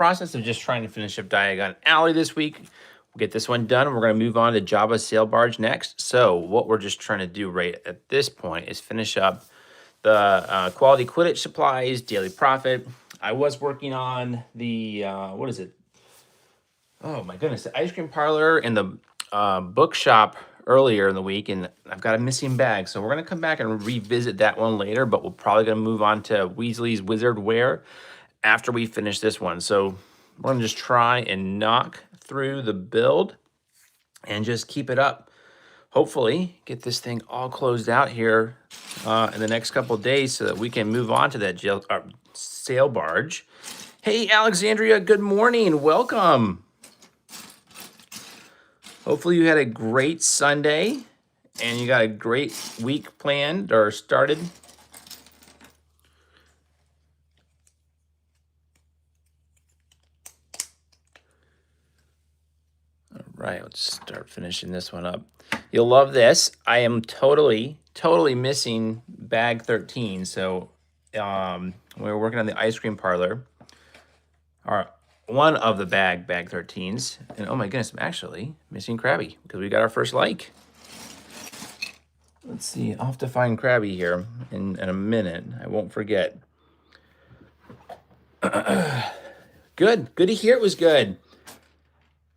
process of just trying to finish up Diagon Alley this week. We'll get this one done. We're going to move on to Java Sail Barge next. So what we're just trying to do right at this point is finish up the quality Quidditch supplies, daily profit. I was working on the, what is it? Oh my goodness, the ice cream parlor and the bookshop earlier in the week, and I've got a missing bag. So we're going to come back and revisit that one later, but we're probably going to move on to Weasley's Wizard Wear after we finish this one. So we're going to just try and knock through the build and just keep it up. Hopefully get this thing all closed out here in the next couple of days so that we can move on to that sail barge. Hey, Alexandria, good morning. Welcome. Hopefully you had a great Sunday and you got a great week planned or started. All right, let's start finishing this one up. You'll love this. I am totally missing bag 13. So we were working on the ice cream parlor, or one of the bag 13s. And oh my goodness, I'm actually missing Krabby because we got our first like. Let's see, I'll have to find Krabby here in a minute. I won't forget. Good to hear it was good.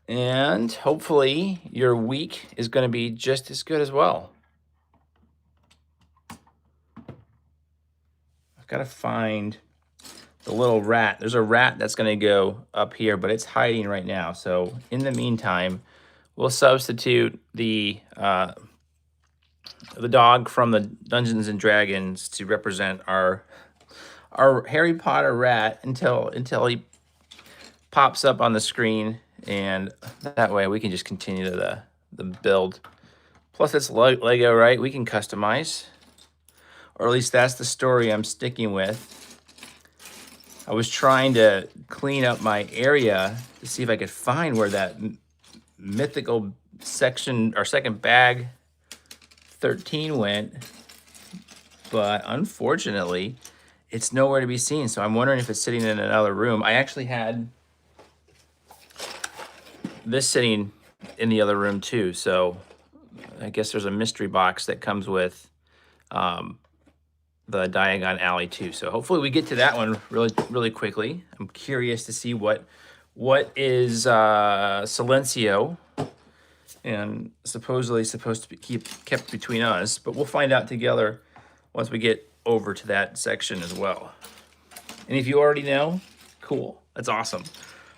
And hopefully your week is going to be just as good as well. I've got to find the little rat. There's a rat that's going to go up here, but it's hiding right now. So in the meantime, we'll substitute the dog from the Dungeons and Dragons to represent our Harry Potter rat until he pops up on the screen, and that way we can just continue the build. Plus it's Lego, right? We can customize, or at least that's the story I'm sticking with. I was trying to clean up my area to see if I could find where that mythical section or second bag 13 went, but unfortunately it's nowhere to be seen. So I'm wondering if it's sitting in another room. I actually had this sitting in the other room too. So I guess there's a mystery box that comes with the Diagon Alley too. So hopefully we get to that one really quickly. I'm curious to see what is Silencio, and supposedly supposed to be kept between us, but we'll find out together once we get over to that section as well. And if you already know, cool, that's awesome.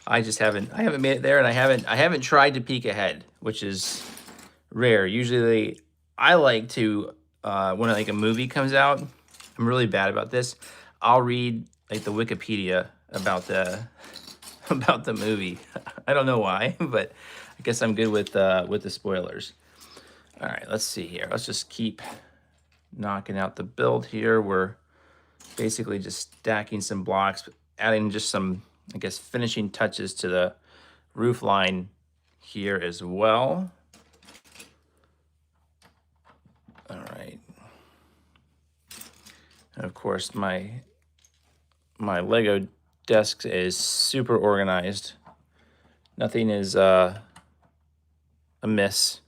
I haven't made it there, and I haven't tried to peek ahead, which is rare. Usually I like to when like a movie comes out, I'm really bad about this. I'll read like the Wikipedia about the movie. I don't know why, but I guess I'm good with the spoilers. All right, let's see here. Let's just keep knocking out the build here. We're basically just stacking some blocks, adding just some, I guess, finishing touches to the roof line here as well. All right. And of course, my Lego desk is super organized. Nothing is amiss.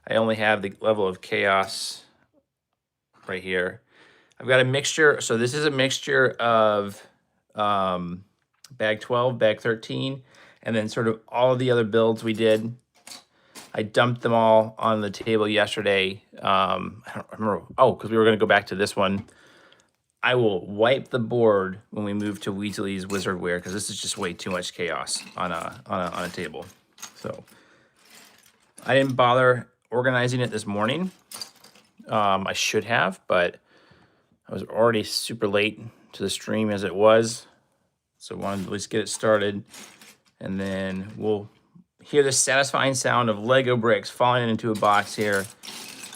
I only have the level of chaos right here. I've got a mixture. So this is a mixture of bag 12, bag 13, and then sort of all of the other builds we did. I dumped them all on the table yesterday. I don't remember. Oh, because we were going to go back to this one. I will wipe the board when we move to Weasley's Wizard Wear, because this is just way too much chaos on a table. So I didn't bother organizing it this morning. I should have, but I was already super late to the stream as it was. So I wanted to at least get it started, and then we'll hear the satisfying sound of Lego bricks falling into a box here,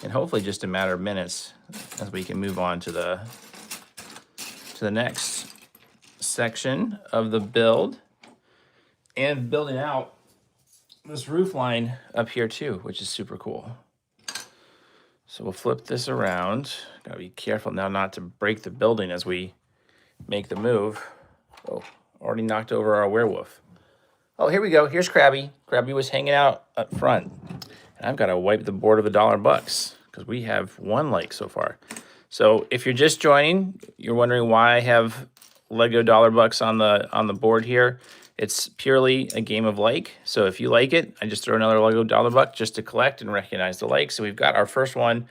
and hopefully just a matter of minutes as we can move on to the next section of the build, and building out this roof line up here too, which is super cool. So we'll flip this around. Gotta be careful now not to break the building as we make the move. Oh, already knocked over our werewolf. Oh, here we go. Here's Krabby. Krabby was hanging out up front. And I've got to wipe the board of $1 because we have 1 like so far. So if you're just joining, you're wondering why I have Lego $1 on the board here. It's purely a game of like. So if you like it, I just throw another Lego $1 just to collect and recognize the like. So we've got our first one,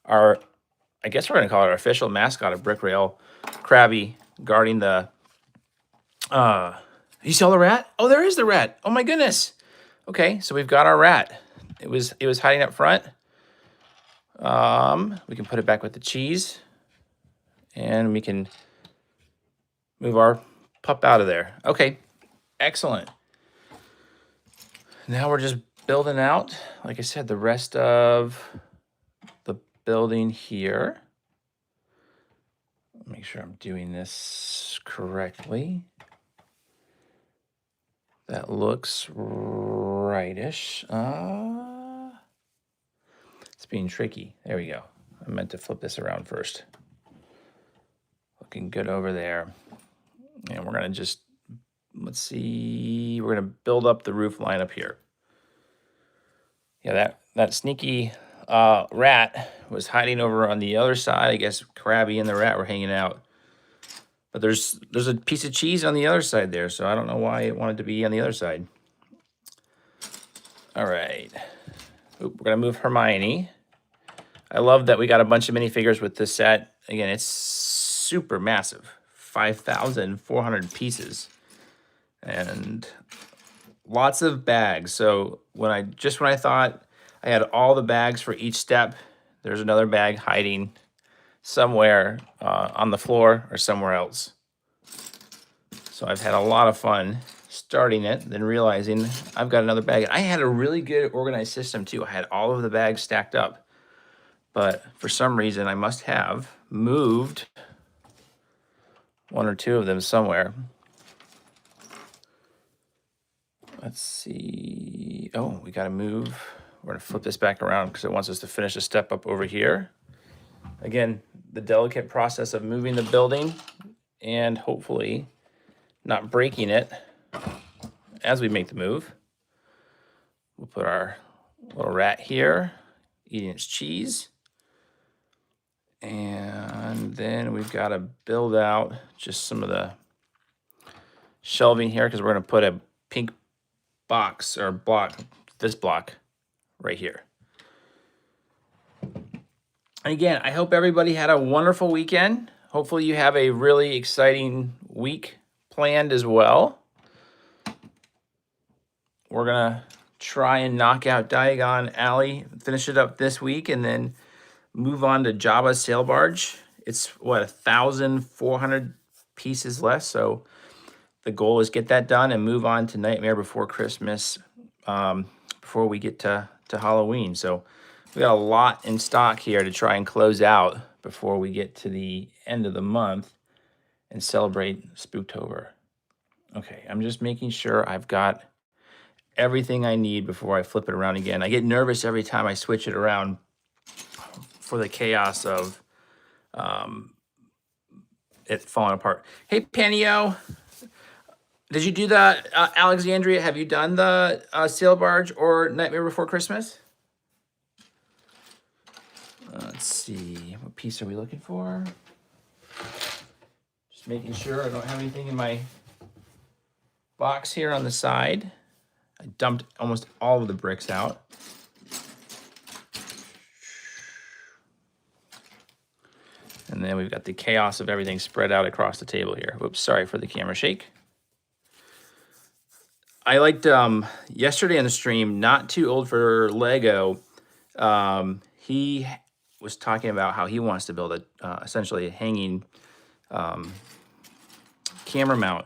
I guess we're going to call it our official mascot of BrickRail, Krabby, guarding the, you saw the rat? Oh, there is the rat. Oh my goodness. Okay, so we've got our rat. It was hiding up front. We can put it back with the cheese, and we can move our pup out of there. Okay, excellent. Now we're just building out, like I said, the rest of the building here. Make sure I'm doing this correctly. That looks rightish. It's being tricky. There we go. I meant to flip this around first. Looking good over there. And we're going to just, let's see, we're going to build up the roof line up here. Yeah, that sneaky rat was hiding over on the other side. I guess Krabby and the rat were hanging out. But there's a piece of cheese on the other side there, so I don't know why it wanted to be on the other side. All right. Oop, we're going to move Hermione. I love that we got a bunch of minifigures with this set. Again, it's super massive. 5,400 pieces. And lots of bags. So when I thought I had all the bags for each step, there's another bag hiding somewhere on the floor or somewhere else. So I've had a lot of fun starting it, then realizing I've got another bag. I had a really good organized system too. I had all of the bags stacked up, but for some reason I must have moved 1 or 2 of them somewhere. Let's see. Oh, we got to move. We're going to flip this back around because it wants us to finish a step up over here. Again, the delicate process of moving the building and hopefully not breaking it as we make the move. We'll put our little rat here, eating its cheese. And then we've got to build out just some of the shelving here because we're going to put a pink box or block, this block right here. And again, I hope everybody had a wonderful weekend. Hopefully you have a really exciting week planned as well. We're gonna try and knock out Diagon Alley, finish it up this week, and then move on to Jabba's Sail Barge. It's what, 1,400 pieces left, so the goal is get that done and move on to Nightmare Before Christmas before we get to Halloween. So we got a lot in stock here to try and close out before we get to the end of the month and celebrate Spooktober. Okay, I'm just making sure I've got everything I need before I flip it around again. I get nervous every time I switch it around for the chaos of it falling apart. Hey, Panio, did you do the Alexandria? Have you done the Sail Barge or Nightmare Before Christmas? Let's see, what piece are we looking for? Just making sure I don't have anything in my box here on the side. I dumped almost all of the bricks out. And then we've got the chaos of everything spread out across the table here. Whoops, sorry for the camera shake. I liked yesterday on the stream, Not Too Old for Lego. He was talking about how he wants to build essentially a hanging camera mount,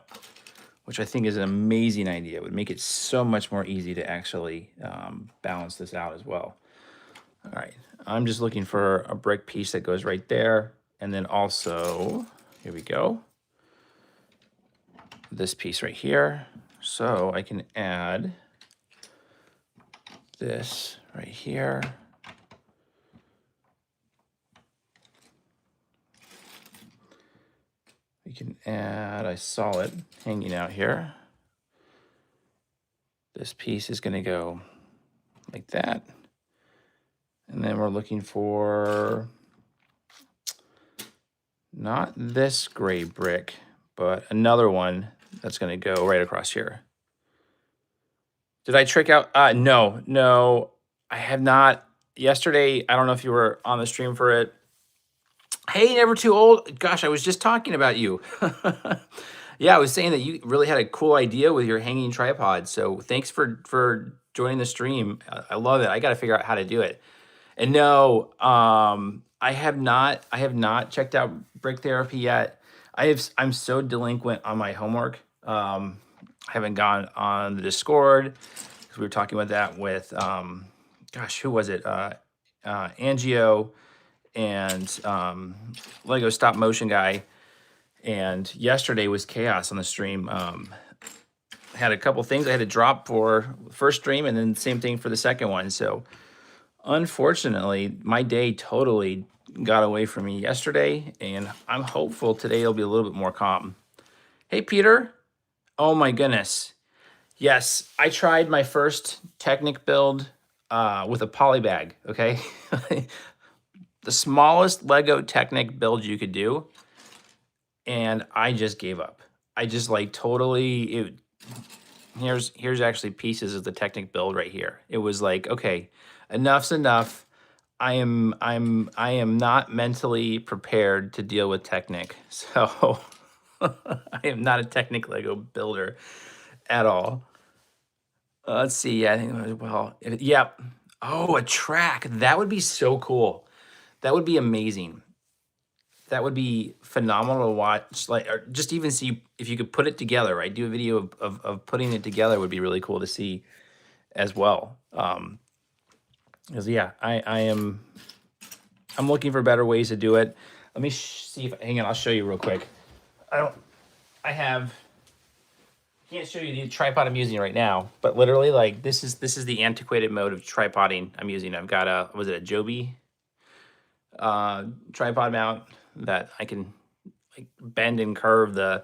which I think is an amazing idea. It would make it so much more easy to actually balance this out as well. All right, I'm just looking for a brick piece that goes right there. And then also, here we go, this piece right here. So I can add this right here. We can add, I saw it hanging out here. This piece is going to go like that. And then we're looking for not this gray brick, but another one that's going to go right across here. Did I trick out? No, I have not. Yesterday, I don't know if you were on the stream for it. Hey, Never Too Old. Gosh, I was just talking about you. Yeah, I was saying that you really had a cool idea with your hanging tripod. So thanks for joining the stream. I love it. I got to figure out how to do it. And no, I have not checked out Brick Therapy yet. I'm so delinquent on my homework. I haven't gone on the Discord because we were talking about that with gosh, who was it? Angio and Lego stop motion guy. And yesterday was chaos on the stream. I had a couple things I had to drop for the first stream, and then same thing for the second one. So unfortunately, my day totally got away from me yesterday, and I'm hopeful today it'll be a little bit more calm. Hey, Peter. Oh my goodness. Yes, I tried my first Technic build with a poly bag, okay? The smallest Lego Technic build you could do, and I just gave up. I just like totally, here's actually pieces of the Technic build right here. It was like, okay, enough's enough. I am not mentally prepared to deal with Technic. So I am not a Technic Lego builder at all. Let's see. Yeah, I think well, yep. Oh, a track. That would be so cool. That would be amazing. That would be phenomenal to watch. Like, or just even see if you could put it together, right? Do a video of putting it together would be really cool to see as well. Because yeah, I'm looking for better ways to do it. Let me see if, hang on, I'll show you real quick. Can't show you the tripod I'm using right now, but literally like this is the antiquated mode of tripoding I'm using. I've got a, was it a Joby tripod mount that I can like bend and curve the,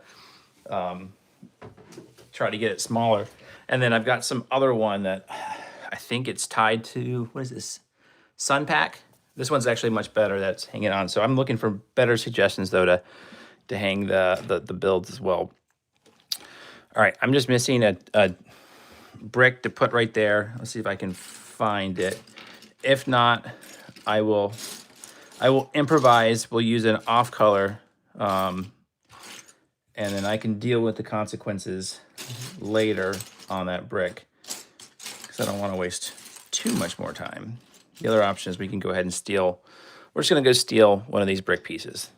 try to get it smaller. And then I've got some other one that I think it's tied to, what is this? Sun Pack. This one's actually much better that's hanging on. So I'm looking for better suggestions though to hang the builds as well. All right, I'm just missing a brick to put right there. Let's see if I can find it. If not, I will improvise. We'll use an off color, and then I can deal with the consequences later on that brick because I don't want to waste too much more time. The other option is we can go ahead and steal. We're just gonna go steal one of these brick pieces.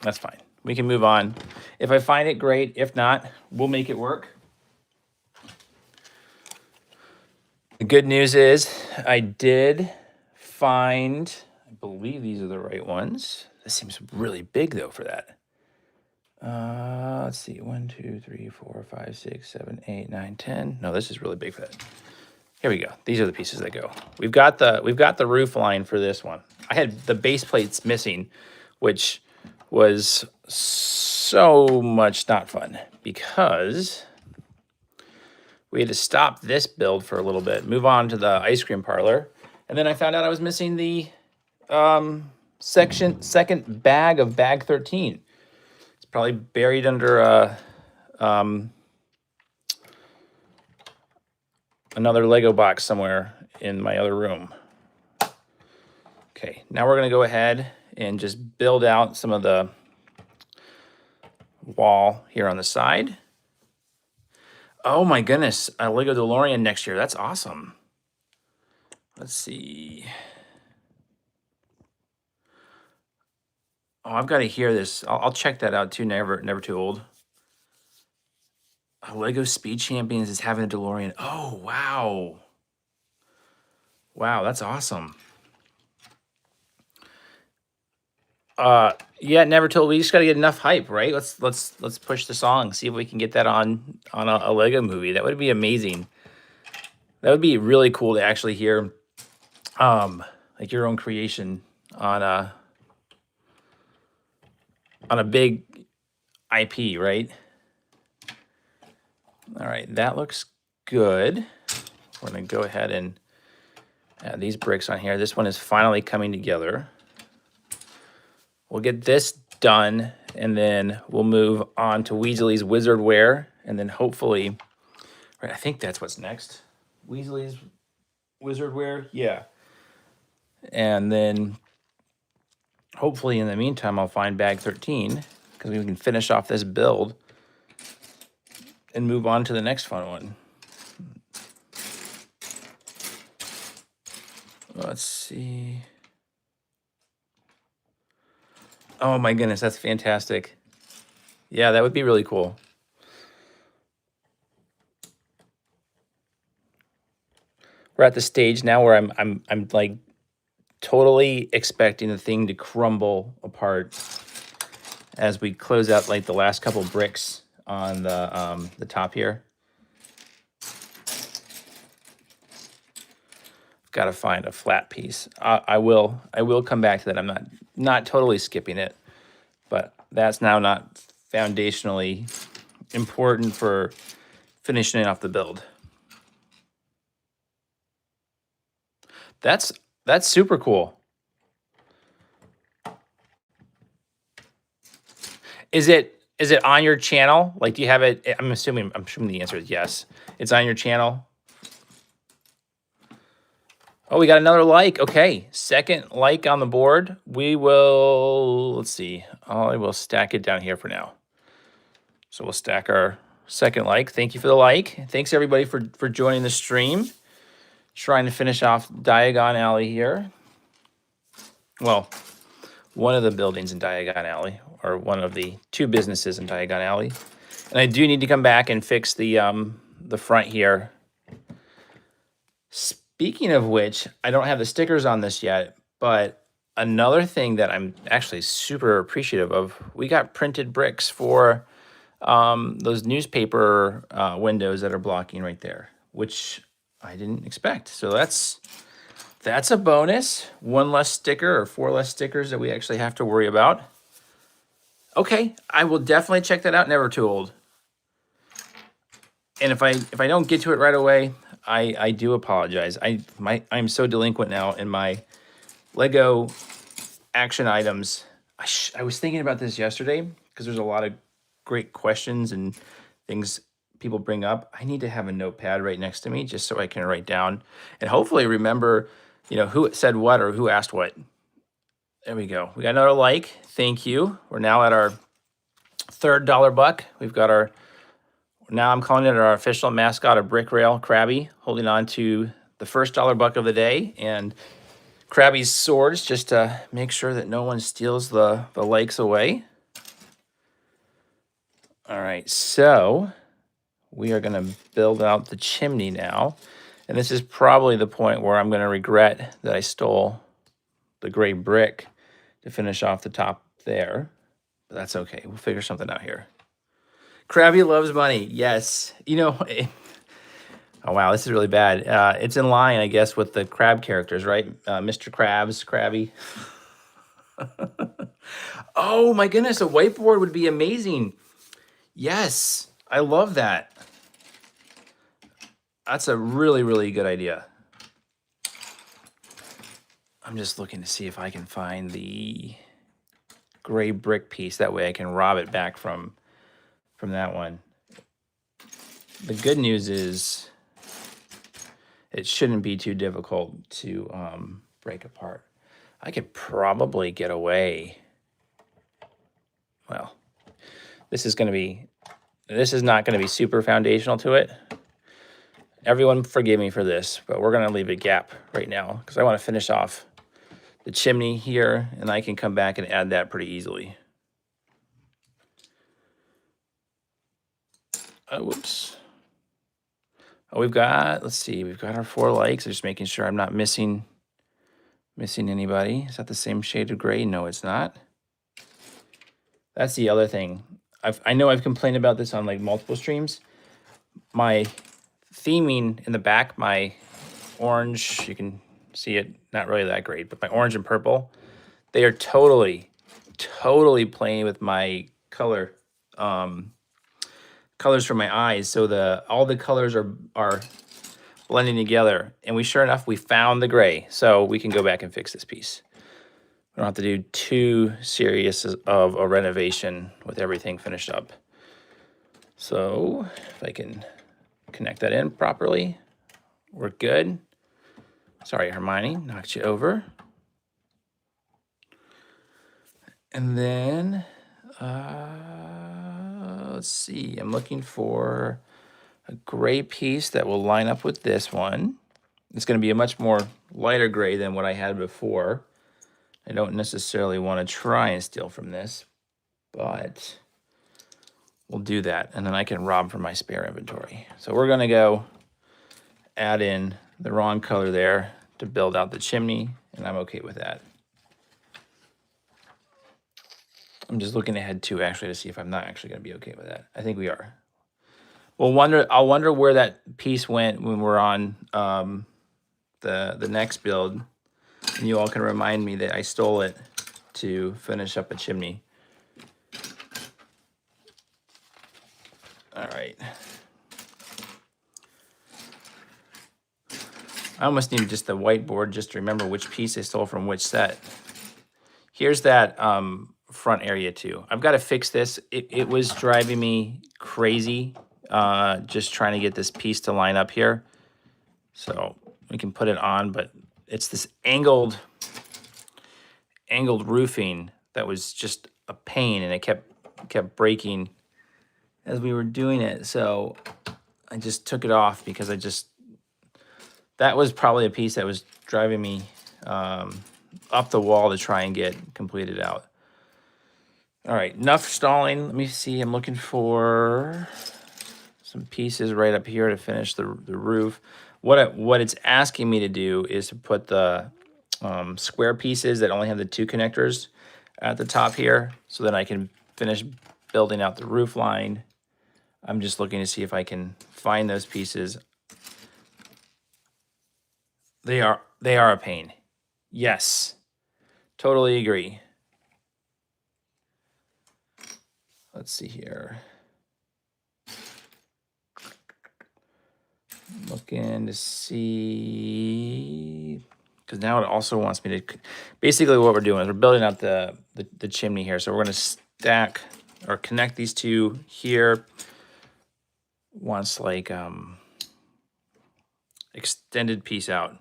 That's fine. We can move on. If I find it, great. If not, we'll make it work. The good news is I did find, I believe these are the right ones. This seems really big though for that. Let's see, 1, 2, 3, 4, 5, 6, 7, 8, 9, 10. No, this is really big for that. Here we go. These are the pieces that go. We've got the roof line for this one. I had the base plates missing, which was so much not fun because we had to stop this build for a little bit, move on to the ice cream parlor, and then I found out I was missing the second bag of bag 13. It's probably buried under another Lego box somewhere in my other room. Okay, now we're gonna go ahead and just build out some of the wall here on the side. Oh my goodness, a Lego DeLorean next year. That's awesome. Let's see. Oh, I've got to hear this. I'll check that out too. Never Too Old. Lego Speed Champions is having a DeLorean. Oh, wow. Wow, that's awesome. Yeah, Never Too Old. We just got to get enough hype, right? Let's push the song. See if we can get that on a Lego movie. That would be amazing. That would be really cool to actually hear, like your own creation on a big IP, right? All right, that looks good. We're gonna go ahead and add these bricks on here. This one is finally coming together. We'll get this done, and then we'll move on to Weasley's Wizardware, and then hopefully, right, I think that's what's next. Weasley's Wizardware, yeah. And then hopefully in the meantime, I'll find bag 13, because we can finish off this build and move on to the next fun one. Let's see. Oh my goodness, that's fantastic. Yeah, that would be really cool. We're at the stage now where I'm like totally expecting the thing to crumble apart as we close out like the last couple bricks on the top here. Got to find a flat piece. I will come back to that. I'm not totally skipping it, but that's now not foundationally important for finishing off the build. That's super cool. Is it on your channel? Like, do you have it? I'm assuming the answer is yes. It's on your channel. Oh, we got another like. Okay, second like on the board. We will, let's see. I will stack it down here for now. So we'll stack our second like. Thank you for the like. Thanks everybody for joining the stream. Trying to finish off Diagon Alley here. Well, one of the buildings in Diagon Alley, or one of the two businesses in Diagon Alley. And I do need to come back and fix the front here. Speaking of which, I don't have the stickers on this yet, but another thing that I'm actually super appreciative of, we got printed bricks for those newspaper windows that are blocking right there, which I didn't expect. So that's a bonus. One less sticker or 4 less stickers that we actually have to worry about. Okay, I will definitely check that out. Never too old. And if I don't get to it right away, I do apologize. I'm so delinquent now in my Lego action items. I was thinking about this yesterday because there's a lot of great questions and things people bring up. I need to have a notepad right next to me just so I can write down and hopefully remember, who said what or who asked what. There we go. We got another like. Thank you. We're now at our third dollar buck. We've got our, now I'm calling it our official mascot of BrickRail, Krabby, holding on to the first dollar buck of the day, and Krabby's swords just to make sure that no one steals the likes away. All right, so we are going to build out the chimney now. And this is probably the point where I'm going to regret that I stole the gray brick to finish off the top there. But that's okay. We'll figure something out here. Krabby loves money. Yes. Oh, wow, this is really bad. It's in line, I guess, with the crab characters, right? Mr. Krabs, Krabby. Oh, my goodness. A whiteboard would be amazing. Yes. I love that. That's a really, really good idea. I'm just looking to see if I can find the gray brick piece. That way I can rob it back from that one. The good news is it shouldn't be too difficult to break apart. I could probably get away. Well, this is not going to be super foundational to it. Everyone forgive me for this, but we're going to leave a gap right now because I want to finish off the chimney here, and I can come back and add that pretty easily. Oh, whoops. Oh, let's see, we've got our 4 likes. I'm just making sure I'm not missing anybody. Is that the same shade of gray? No, it's not. That's the other thing. I know I've complained about this on like multiple streams. My theming in the back, my orange, you can see it, not really that great, but my orange and purple, they are totally playing with my color colors for my eyes. So all the colors are blending together. And sure enough, we found the gray. So we can go back and fix this piece. We don't have to do too serious of a renovation with everything finished up. So if I can connect that in properly, we're good. Sorry, Hermione, knocked you over. And then, let's see, I'm looking for a gray piece that will line up with this one. It's going to be a much more lighter gray than what I had before. I don't necessarily want to try and steal from this, but we'll do that. And then I can rob from my spare inventory. So we're going to go add in the wrong color there to build out the chimney, and I'm okay with that. I'm just looking ahead too, actually, to see if I'm not actually going to be okay with that. I think we are. I'll wonder where that piece went when we're on the next build, and you all can remind me that I stole it to finish up a chimney. All right. I almost need just the whiteboard just to remember which piece I stole from which set. Here's that front area too. I've got to fix this. It was driving me crazy just trying to get this piece to line up here. So we can put it on, but it's this angled roofing that was just a pain, and it kept breaking as we were doing it. So I just took it off because that was probably a piece that was driving me up the wall to try and get completed out. All right, enough stalling. Let me see. I'm looking for some pieces right up here to finish the roof. What it's asking me to do is to put the square pieces that only have the two connectors at the top here, so that I can finish building out the roof line. I'm just looking to see if I can find those pieces. They are a pain. Yes, totally agree. Let's see here. Looking to see, because now it also wants me to, basically what we're doing is we're building out the chimney here. So we're going to stack or connect these two here. Wants like extended piece out.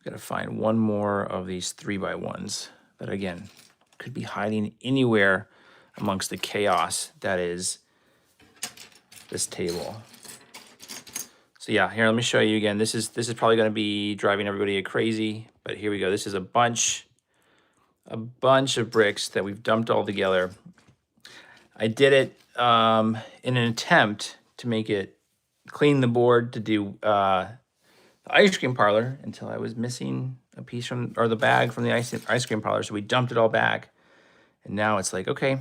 Got to find one more of these 3x1s that, again, could be hiding anywhere amongst the chaos that is this table. So yeah, here, let me show you again. This is probably going to be driving everybody crazy, but here we go. This is a bunch of bricks that we've dumped all together. I did it in an attempt to make it clean the board to do the ice cream parlor until I was missing a piece or the bag from the ice cream parlor. So we dumped it all back, and now it's like, okay,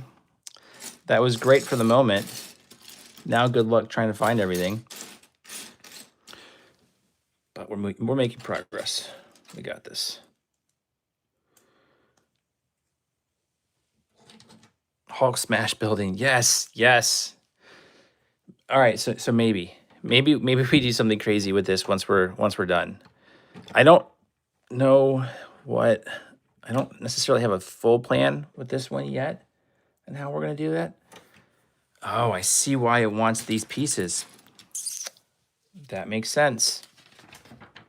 that was great for the moment. Now good luck trying to find everything. But we're making progress. We got this. Hulk smash building. Yes, yes. All right, so maybe we do something crazy with this once we're done. I don't know I don't necessarily have a full plan with this one yet and how we're gonna do that. Oh, I see why it wants these pieces. That makes sense.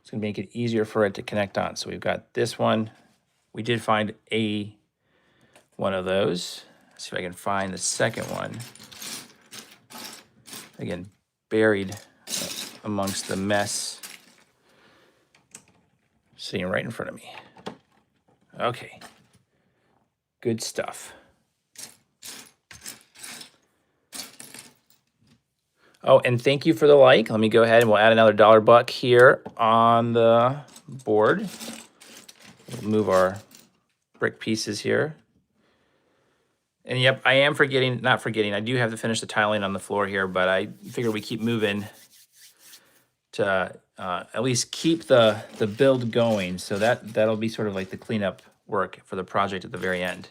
It's gonna make it easier for it to connect on. So we've got this one. We did find one of those. Let's see if I can find the second one. Again, buried amongst the mess sitting right in front of me. Okay, good stuff. Oh, and thank you for the like. Let me go ahead and we'll add another $1 here on the board. We'll move our brick pieces here. And yep, I am not forgetting, I do have to finish the tiling on the floor here, but I figure we keep moving to at least keep the build going. So that'll be sort of like the cleanup work for the project at the very end.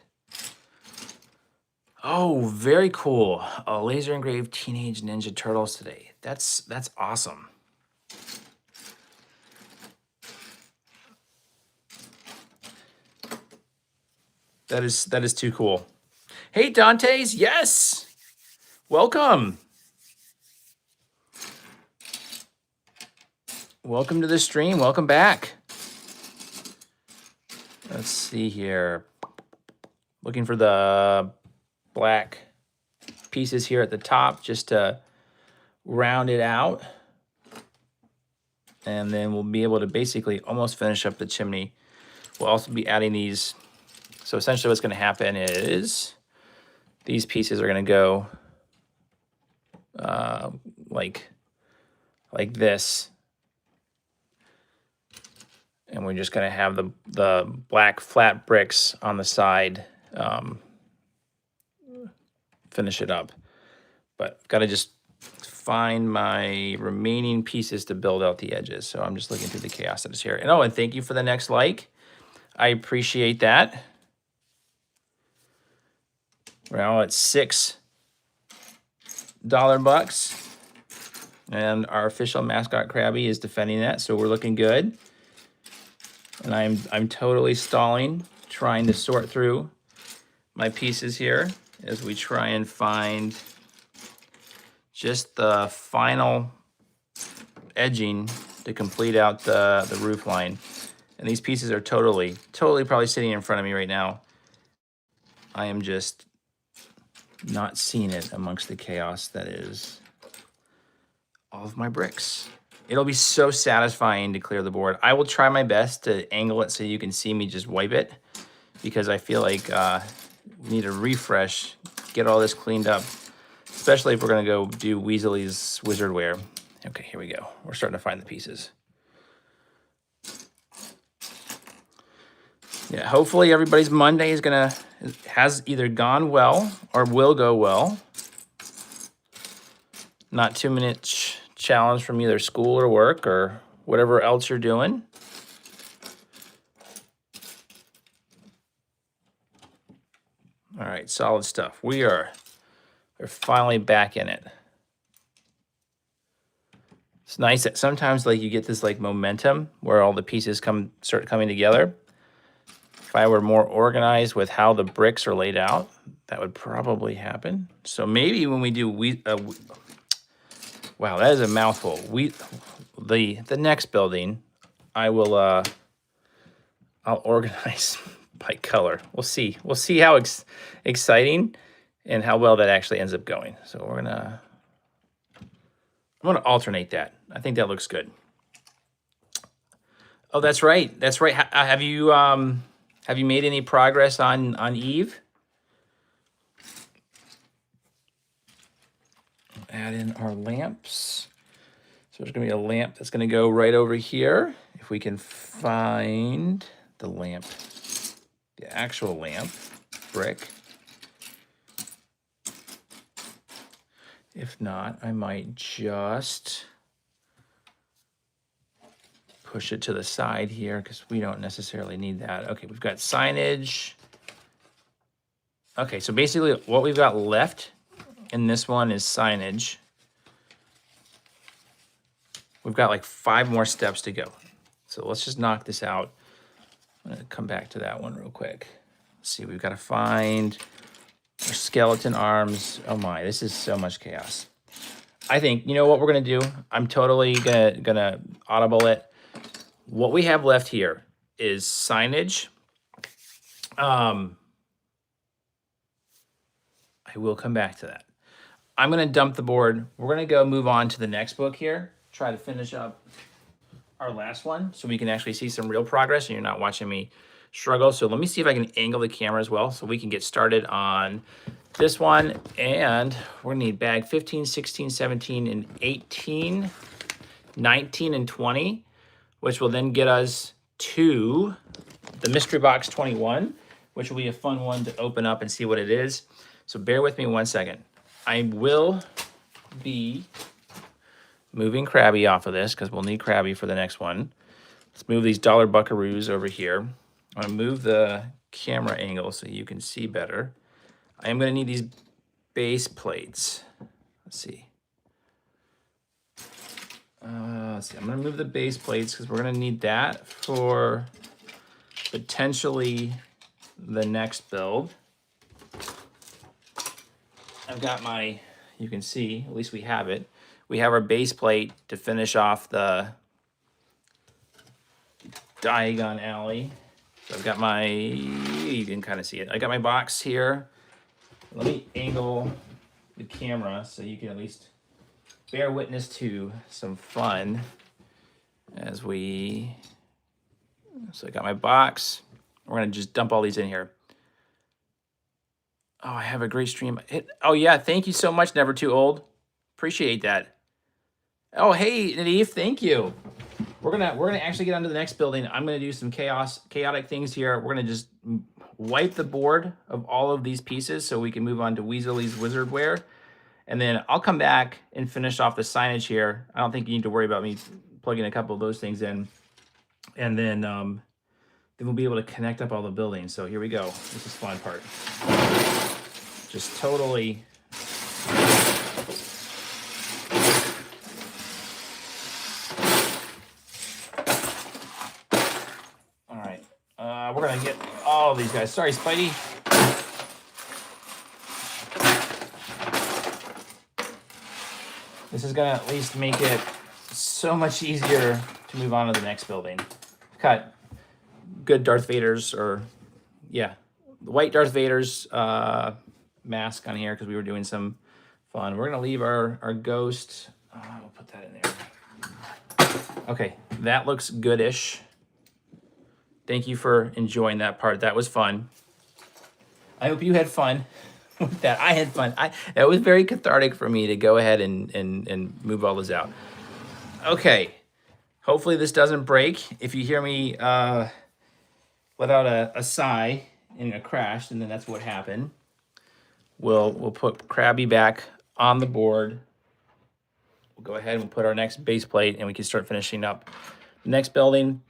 Oh, very cool. A laser engraved Teenage Ninja Turtles today. That's awesome. That is too cool. Hey, Dantes, yes. Welcome. Welcome to the stream. Welcome back. Let's see here. Looking for the black pieces here at the top just to round it out. And then we'll be able to basically almost finish up the chimney. We'll also be adding these. So essentially what's going to happen is these pieces are going to go like this. And we're just going to have the black flat bricks on the side finish it up. But I've got to just find my remaining pieces to build out the edges. So I'm just looking through the chaos that is here. And and thank you for the next like. I appreciate that. We're now at $6 bucks. And our official mascot Krabby is defending that, so we're looking good. And I'm totally stalling, trying to sort through my pieces here as we try and find just the final edging to complete out the roof line. And these pieces are totally probably sitting in front of me right now. I am just not seeing it amongst the chaos that is all of my bricks. It'll be so satisfying to clear the board. I will try my best to angle it so you can see me just wipe it, because I feel like we need a refresh, get all this cleaned up, especially if we're gonna go do Weasley's Wizardware. Okay, here we go. We're starting to find the pieces. Yeah, hopefully everybody's Monday has either gone well or will go well. Not 2-minute challenge from either school or work or whatever else you're doing. All right, solid stuff. We're finally back in it. It's nice that sometimes like you get this like momentum where all the pieces start coming together. If I were more organized with how the bricks are laid out, that would probably happen. So maybe when we do wow, that is a mouthful. The next building, I'll organize by color. We'll see. We'll see how exciting and how well that actually ends up going. So I'm gonna alternate that. I think that looks good. Oh, that's right. That's right. Have you made any progress on Eve? Add in our lamps. So there's gonna be a lamp that's gonna go right over here. If we can find the lamp, the actual lamp brick. If not, I might just push it to the side here because we don't necessarily need that. Okay, we've got signage. Okay, so basically what we've got left in this one is signage. We've got like 5 more steps to go. So let's just knock this out. I'm gonna come back to that one real quick. Let's see, we've got to find our skeleton arms. Oh my, this is so much chaos. I think, you know what we're gonna do? I'm totally gonna audible it. What we have left here is signage. I will come back to that. I'm gonna dump the board. We're gonna go move on to the next book here. Try to finish up our last one so we can actually see some real progress and you're not watching me struggle. So let me see if I can angle the camera as well so we can get started on this one. And we're gonna need bag 15, 16, 17, and 18, 19, and 20, which will then get us to the mystery box 21, which will be a fun one to open up and see what it is. So bear with me 1 second. I will be moving Krabby off of this because we'll need Krabby for the next one. Let's move these dollar buckaroos over here. I'm gonna move the camera angle so you can see better. I am going to need these base plates. Let's see. Let's see. I'm going to move the base plates because we're going to need that for potentially the next build. I've got my, you can see, at least we have it. We have our base plate to finish off the Diagon Alley. So I've got my, you can kind of see it. I got my box here. Let me angle the camera so you can at least bear witness to some fun as we, so I got my box. We're gonna just dump all these in here. Oh, I have a great stream. Oh yeah, thank you so much, Never Too Old. Appreciate that. Oh, hey, Nadif, thank you. We're gonna actually get onto the next building. I'm gonna do some chaotic things here. We're gonna just wipe the board of all of these pieces so we can move on to Weasley's Wizardware. And then I'll come back and finish off the signage here. I don't think you need to worry about me plugging a couple of those things in. And then we'll be able to connect up all the buildings. So here we go. This is the fun part. Just totally. All right. We're going to get all of these guys. Sorry, Spidey. This is going to at least make it so much easier to move on to the next building. Cut good Darth Vader's, or yeah, the white Darth Vader's mask on here because we were doing some fun. We're going to leave our ghost. We'll put that in there. Okay, that looks goodish. Thank you for enjoying that part. That was fun. I hope you had fun with that. I had fun. That was very cathartic for me to go ahead and move all this out. Okay. Hopefully this doesn't break. If you hear me let out a sigh and a crash, and then that's what happened. We'll put Krabby back on the board. We'll go ahead and we'll put our next base plate, and we can start finishing up the next building.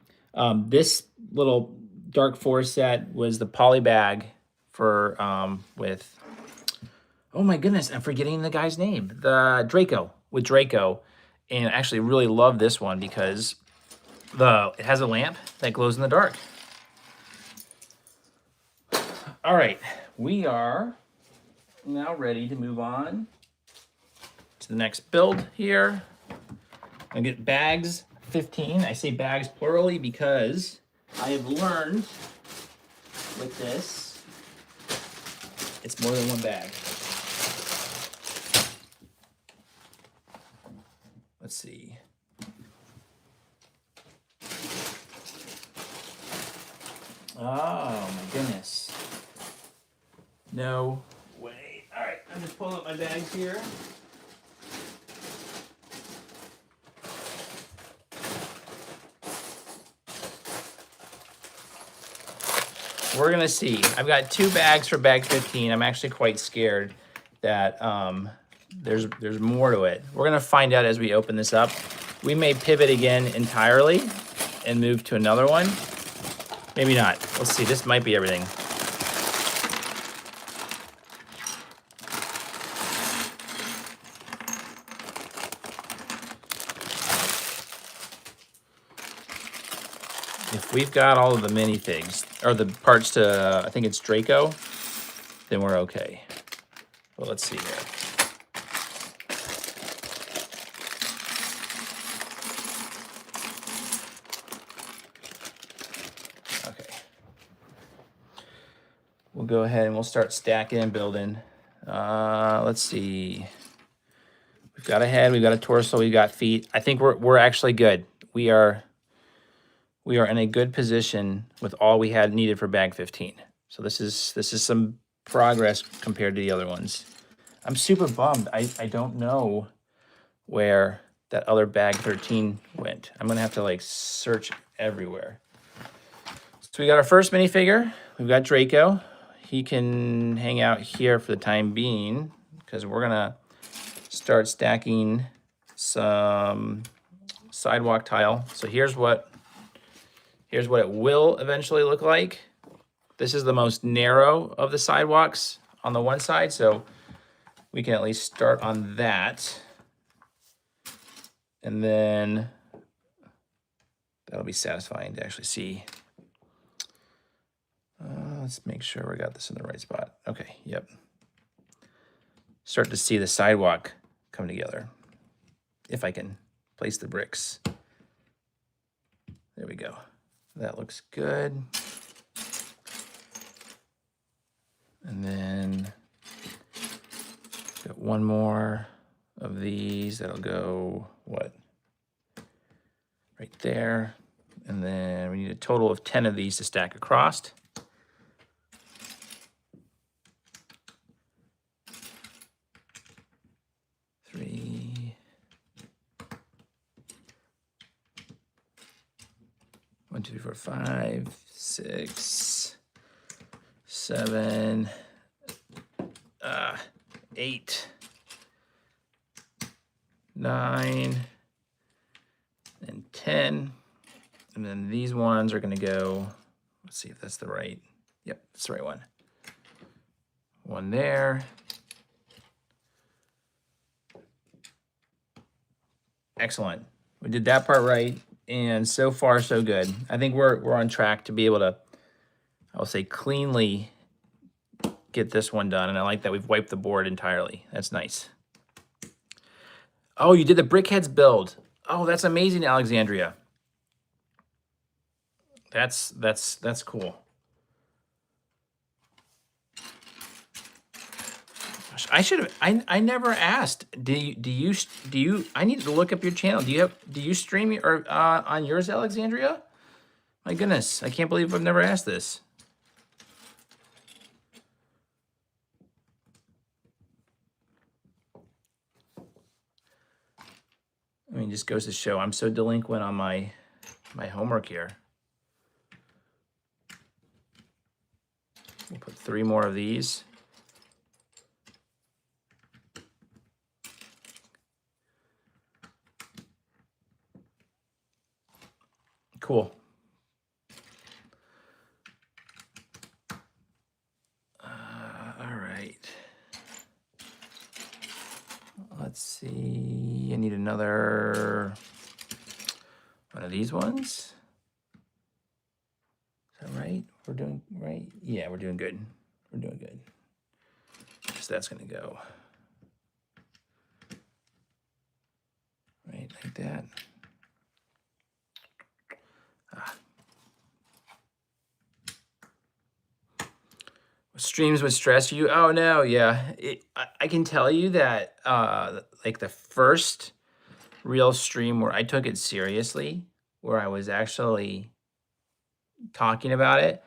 This little Dark Forest set was the poly bag for with, oh my goodness, I'm forgetting the guy's name. The Draco, with Draco. And I actually really love this one because it has a lamp that glows in the dark. All right, we are now ready to move on to the next build here. I get bags 15. I say bags plurally because I have learned with this, it's more than one bag. Let's see. Oh my goodness. No way. All right, I'm just pulling up my bags here. We're gonna see. I've got 2 bags for bag 15. I'm actually quite scared that there's more to it. We're gonna find out as we open this up. We may pivot again entirely and move to another one. Maybe not. Let's see, this might be everything. If we've got all of the minifigs, or the parts to, I think it's Draco, then we're okay. Well, let's see here. We'll go ahead and we'll start stacking and building. Let's see. We've got a head, we've got a torso, we've got feet. I think we're actually good. We are in a good position with all we had needed for bag 15. So this is some progress compared to the other ones. I'm super bummed. I don't know where that other bag 13 went. I'm gonna have to like search everywhere. So we got our first minifigure. We've got Draco. He can hang out here for the time being because we're gonna start stacking some sidewalk tile. So here's what it will eventually look like. This is the most narrow of the sidewalks on the one side, so we can at least start on that. And then that'll be satisfying to actually see. Let's make sure we got this in the right spot. Okay, yep. Start to see the sidewalk come together. If I can place the bricks. There we go. That looks good. And then got one more of these that'll go, what? Right there. And then we need a total of 10 of these to stack across. Three. 1, 2, 3, 4, 5, 6, 7, 8, 9, and 10. And then these ones are going to go, let's see if that's the right. Yep, that's the right one. One there. Excellent. We did that part right, and so far so good. I think we're on track to be able to, I'll say, cleanly get this one done. And I like that we've wiped the board entirely. That's nice. Oh, you did the BrickHeads build. Oh, that's amazing, Alexandria. That's cool. Gosh, I should have. I never asked. Do you? I need to look up your channel. Do you stream or on yours, Alexandria? My goodness, I can't believe I've never asked this. I mean, just goes to show I'm so delinquent on my homework here. We'll put 3 more of these. Cool. All right. Let's see. I need another one of these ones. Is that right? We're doing right? Yeah, we're doing good. We're doing good. So that's going to go right like that. Streams would stress you? Oh, no, yeah. I can tell you that like the first real stream where I took it seriously, where I was actually talking about it,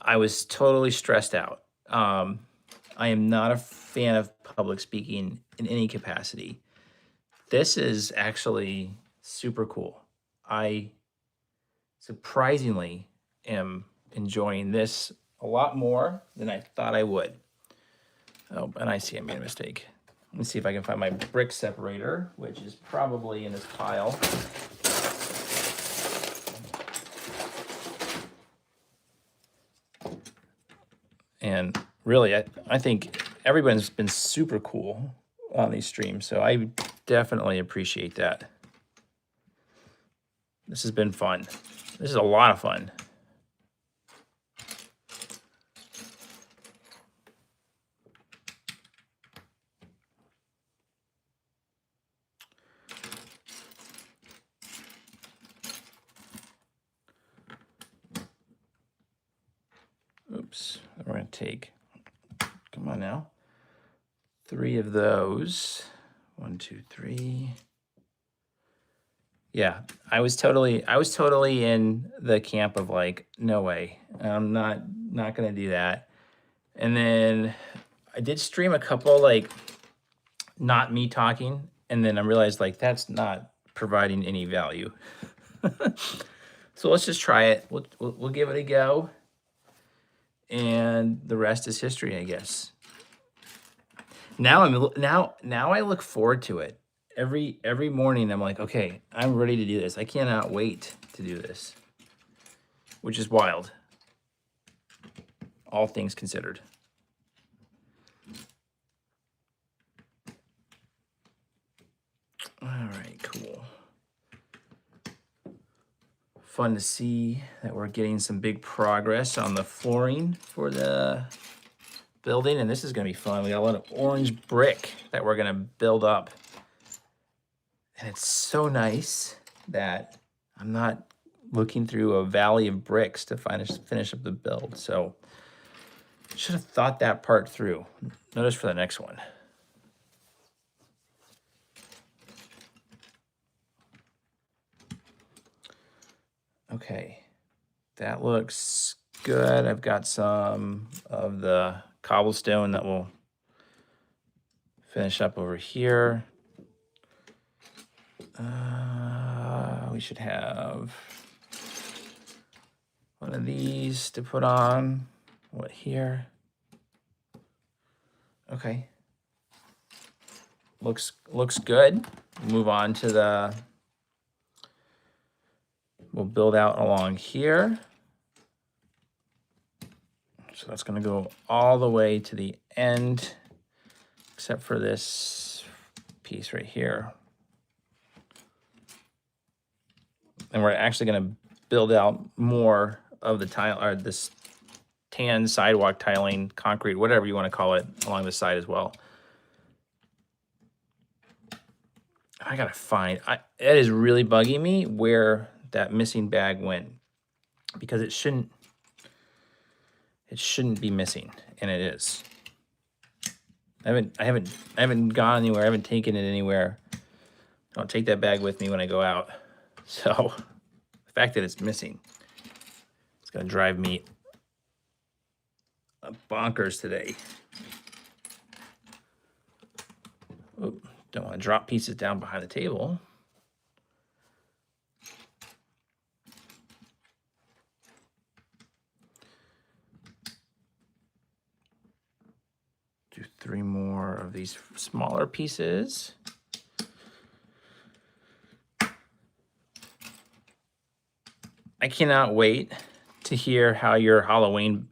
I was totally stressed out. I am not a fan of public speaking in any capacity. This is actually super cool. I surprisingly am enjoying this a lot more than I thought I would. Oh, and I see I made a mistake. Let me see if I can find my brick separator, which is probably in this pile. And really, I think everyone's been super cool on these streams, so I definitely appreciate that. This has been fun. This is a lot of fun. Oops, we're going to take, come on now, 3 of those. 1, 2, 3. Yeah, I was totally in the camp of like, no way, I'm not going to do that. And then I did stream a couple, like, not me talking, and then I realized, like, that's not providing any value. So let's just try it. We'll give it a go. And the rest is history, I guess. Now I look forward to it. Every morning I'm like, okay, I'm ready to do this. I cannot wait to do this. Which is wild. All things considered. All right, cool. Fun to see that we're getting some big progress on the flooring for the building, and this is gonna be fun. We got a lot of orange brick that we're gonna build up. And it's so nice that I'm not looking through a valley of bricks to finish up the build. So should have thought that part through. Notice for the next one. Okay, that looks good. I've got some of the cobblestone that will finish up over here. We should have one of these to put on. What here? Okay. Looks good. Move on to the, we'll build out along here. So that's gonna go all the way to the end, except for this piece right here. And we're actually gonna build out more of the tile, or this tan sidewalk tiling, concrete, whatever you wanna call it, along the side as well. I gotta find, it is really bugging me where that missing bag went, because it shouldn't be missing, and it is. I haven't gone anywhere. I haven't taken it anywhere. I don't take that bag with me when I go out. So the fact that it's missing, it's gonna drive me bonkers today. Oop, don't want to drop pieces down behind the table. Do 3 more of these smaller pieces. I cannot wait to hear how your Halloween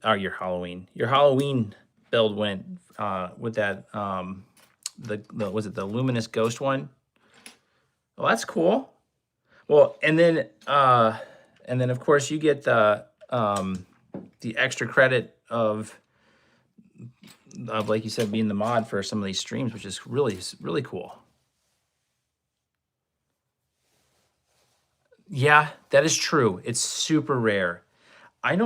build went with that was it the luminous ghost one? Well, that's cool. Well, and then of course you get the extra credit of like you said, being the mod for some of these streams, which is really cool. Yeah, that is true. It's super rare. I'm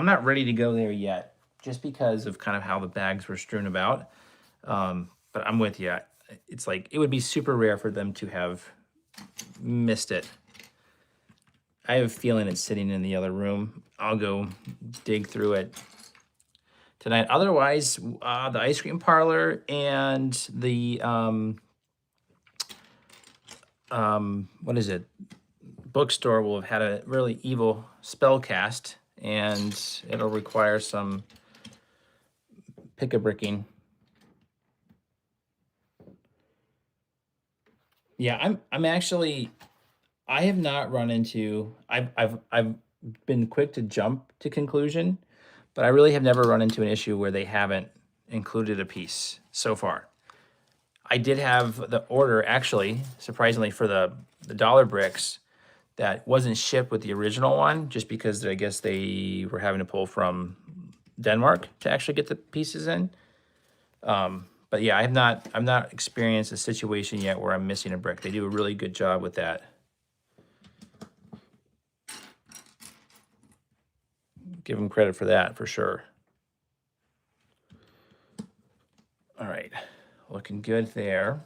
not ready to go there yet, just because of kind of how the bags were strewn about. But I'm with you. It's like, it would be super rare for them to have missed it. I have a feeling it's sitting in the other room. I'll go dig through it tonight. Otherwise, the ice cream parlor and the, what is it? Bookstore will have had a really evil spell cast, and it'll require some pick-a-bricking. Yeah, I'm actually, I have not run into, I've been quick to jump to conclusion, but I really have never run into an issue where they haven't included a piece so far. I did have the order, actually, surprisingly, for the dollar bricks that wasn't shipped with the original one, just because I guess they were having to pull from Denmark to actually get the pieces in. But yeah, I've not experienced a situation yet where I'm missing a brick. They do a really good job with that. Give them credit for that, for sure. All right, looking good there.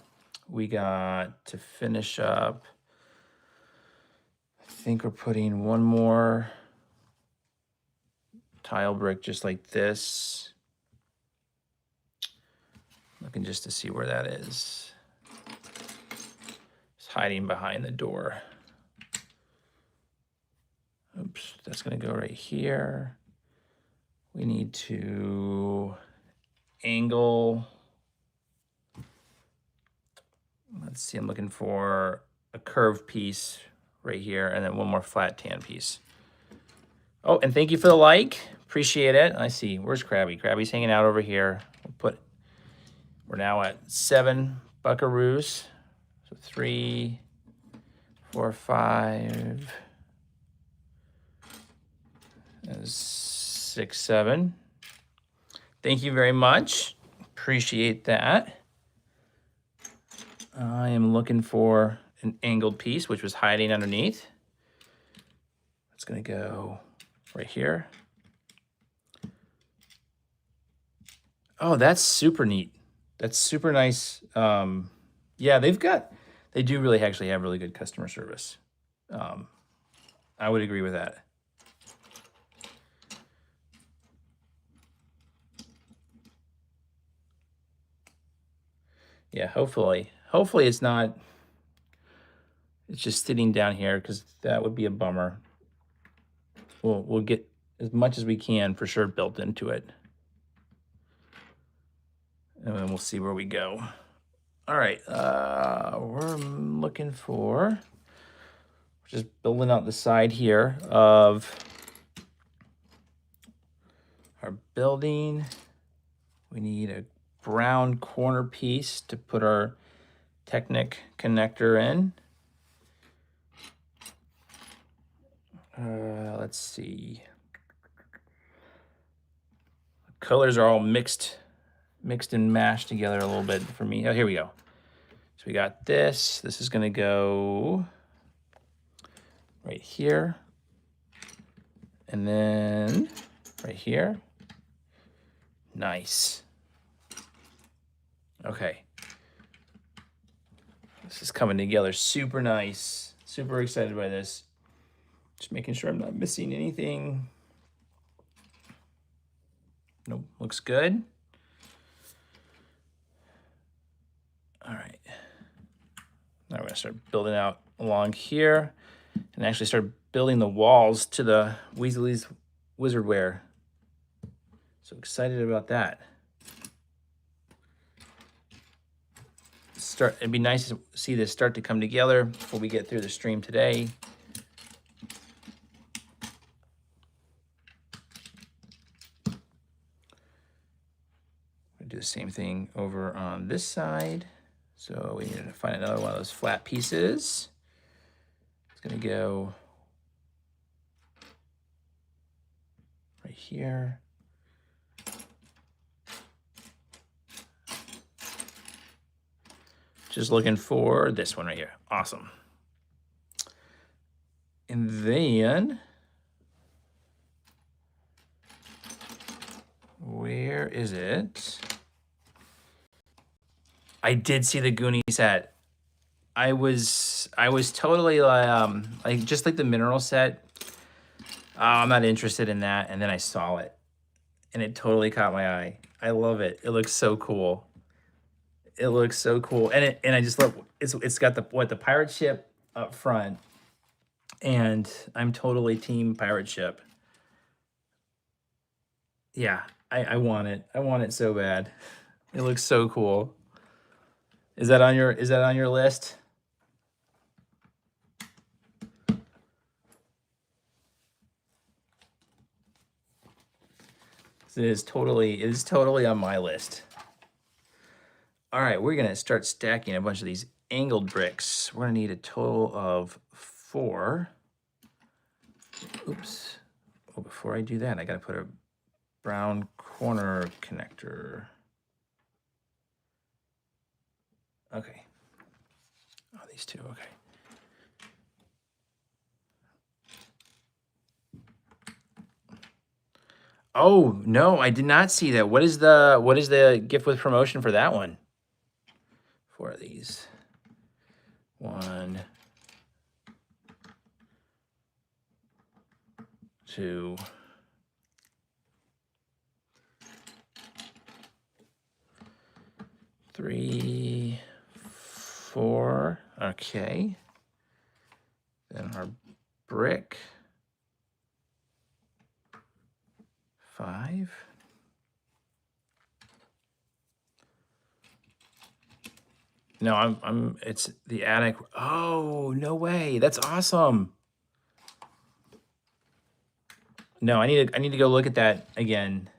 We got to finish up. I think we're putting one more tile brick just like this. Looking just to see where that is. It's hiding behind the door. Oops, that's gonna go right here. We need to angle. Let's see, I'm looking for a curved piece right here, and then one more flat tan piece. Oh, and thank you for the like. Appreciate it. I see. Where's Krabby? Krabby's hanging out over here. We're now at 7 buckaroos. So 3, 4, 5, 6, 7. Thank you very much. Appreciate that. I am looking for an angled piece, which was hiding underneath. It's going to go right here. Oh, that's super neat. That's super nice. Yeah, they do really actually have really good customer service. I would agree with that. Yeah, hopefully it's not, it's just sitting down here, because that would be a bummer. We'll get as much as we can for sure built into it. And then we'll see where we go. All right, we're looking for, just building out the side here of our building. We need a brown corner piece to put our Technic connector in. Let's see. Colors are all mixed and mashed together a little bit for me. Oh, here we go. So we got this. This is gonna go right here. And then right here. Nice. Okay. This is coming together super nice. Super excited by this. Just making sure I'm not missing anything. Nope, looks good. All right. Now we're gonna start building out along here and actually start building the walls to the Weasley's Wizardwear. So excited about that. It'd be nice to see this start to come together before we get through the stream today. Do the same thing over on this side. So we need to find another one of those flat pieces. It's gonna go right here. Just looking for this one right here. Awesome. And then, where is it? I did see the Goonies set. I was totally like just like the mineral set. Oh, I'm not interested in that. And then I saw it, and it totally caught my eye. I love it. It looks so cool. It looks so cool, and I just love it's got the pirate ship up front, and I'm totally team pirate ship. Yeah, I want it. I want it so bad. It looks so cool. Is that on your list? It is totally on my list. All right, we're gonna start stacking a bunch of these angled bricks. We're gonna need a total of 4. Oops. Well, before I do that, I gotta put a brown corner connector. Okay. Oh, these two, okay. Oh, no, I did not see that. What is the gift with promotion for that one? 4 of these. 1, 2, 3, 4. Okay. Then our brick. 5. No, it's the attic. Oh, no way. That's awesome. No, I need to go look at that again.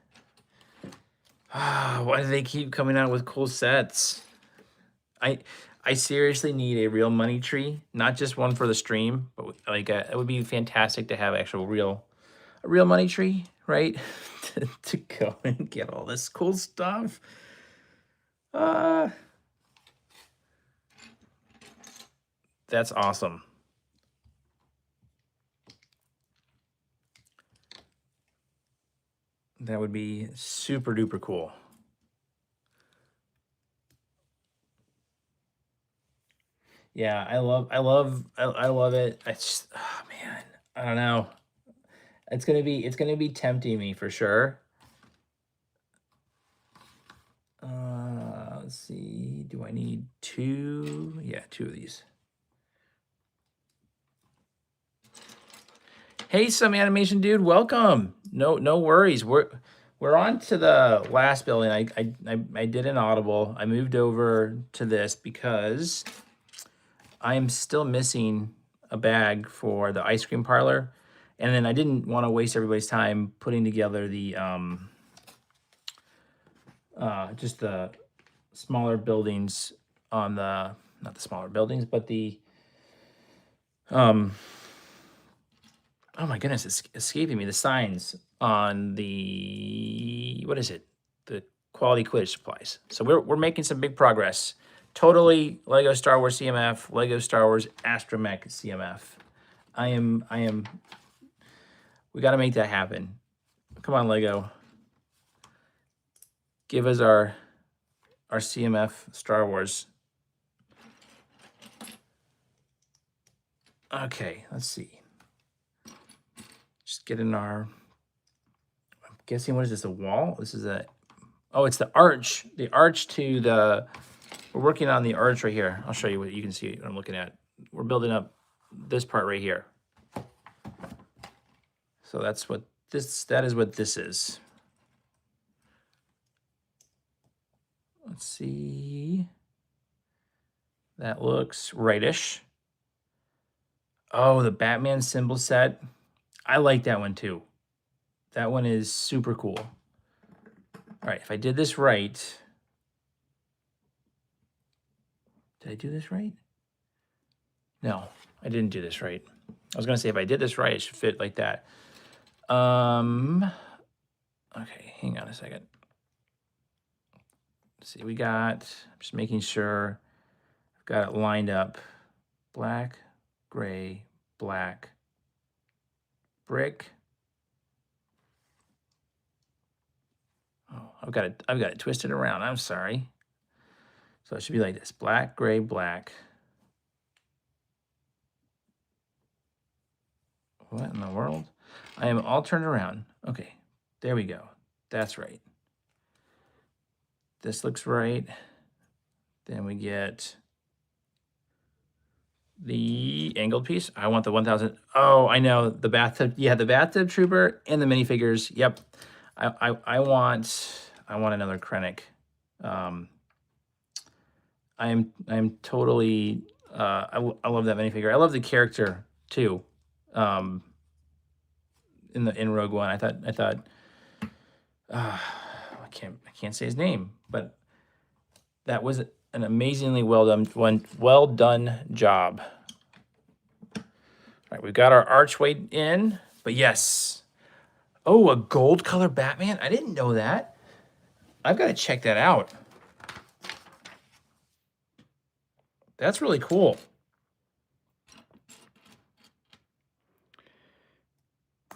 Why do they keep coming out with cool sets? I seriously need a real money tree, not just one for the stream, but like it would be fantastic to have actual a real money tree, right? to go and get all this cool stuff. That's awesome. That would be super duper cool. Yeah, I love it. I just, oh man, I don't know. It's gonna be tempting me for sure. Let's see. Do I need two? Yeah, two of these. Hey, some animation dude, welcome. No worries. We're on to the last building. I did an audible. I moved over to this because I'm still missing a bag for the ice cream parlor, and then I didn't want to waste everybody's time putting together the just the smaller buildings on the, not the smaller buildings, but the oh my goodness, it's escaping me. The signs on the, what is it? The quality Quidditch supplies. So we're making some big progress. Totally Lego Star Wars CMF, Lego Star Wars Astromech CMF. I am, we got to make that happen. Come on, Lego. Give us our CMF Star Wars. Okay, let's see. Just get in our, I'm guessing, what is this, a wall? This is a, oh, it's the arch to the, we're working on the arch right here. I'll show you what you can see what I'm looking at. We're building up this part right here. So that's what this, that is what this is. Let's see. That looks rightish. Oh, the Batman symbol set. I like that one too. That one is super cool. All right, if I did this right. Did I do this right? No, I didn't do this right. I was gonna say if I did this right, it should fit like that. Okay, hang on a second. Let's see, we got, I'm just making sure I've got it lined up. Black, gray, black, brick. Oh, I've got it twisted around. I'm sorry. So it should be like this: black, gray, black. What in the world? I am all turned around. Okay, there we go. That's right. This looks right. Then we get the angled piece. I want the 1000. Oh, I know, the bathtub. Yeah, the bathtub trooper and the minifigures. Yep. I want another Krennic. I'm totally I love that minifigure. I love the character too. In Rogue One, I thought I can't say his name, but that was an amazingly well done job. All right, we've got our archway in, but yes. Oh, a gold color Batman? I didn't know that. I've got to check that out. That's really cool.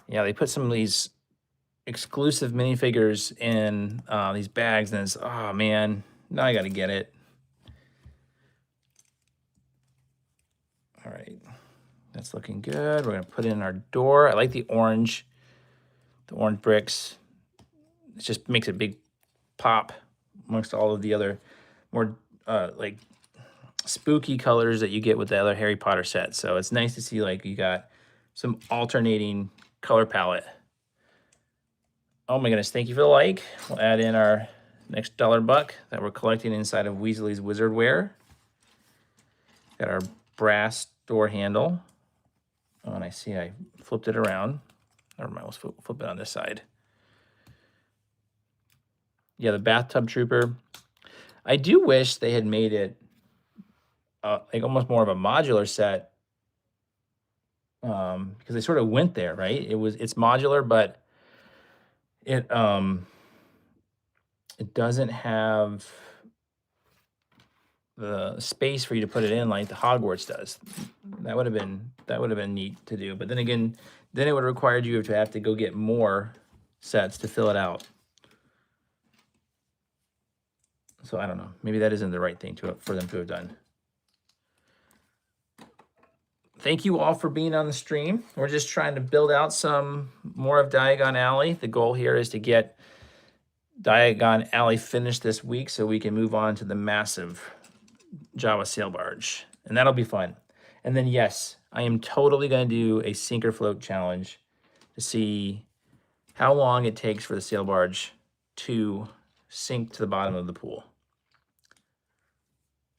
Yeah, they put some of these exclusive minifigures in these bags, and it's, oh man, now I got to get it. All right, that's looking good. We're gonna put in our door. I like the orange bricks. It just makes a big pop amongst all of the other more like spooky colors that you get with the other Harry Potter set. So it's nice to see like you got some alternating color palette. Oh my goodness, thank you for the like. We'll add in our next $1 that we're collecting inside of Weasley's Wizardwear. Got our brass door handle. Oh, and I see I flipped it around. Never mind, let's flip it on this side. Yeah, the bathtub trooper. I do wish they had made it like almost more of a modular set, because they sort of went there, right? It's modular, but it it doesn't have the space for you to put it in like the Hogwarts does. That would have been neat to do. But then again, then it would have required you to have to go get more sets to fill it out. So I don't know. Maybe that isn't the right thing for them to have done. Thank you all for being on the stream. We're just trying to build out some more of Diagon Alley. The goal here is to get Diagon Alley finished this week so we can move on to the massive Java sail barge. And that'll be fun. And then, yes, I am totally going to do a sink or float challenge to see how long it takes for the sail barge to sink to the bottom of the pool.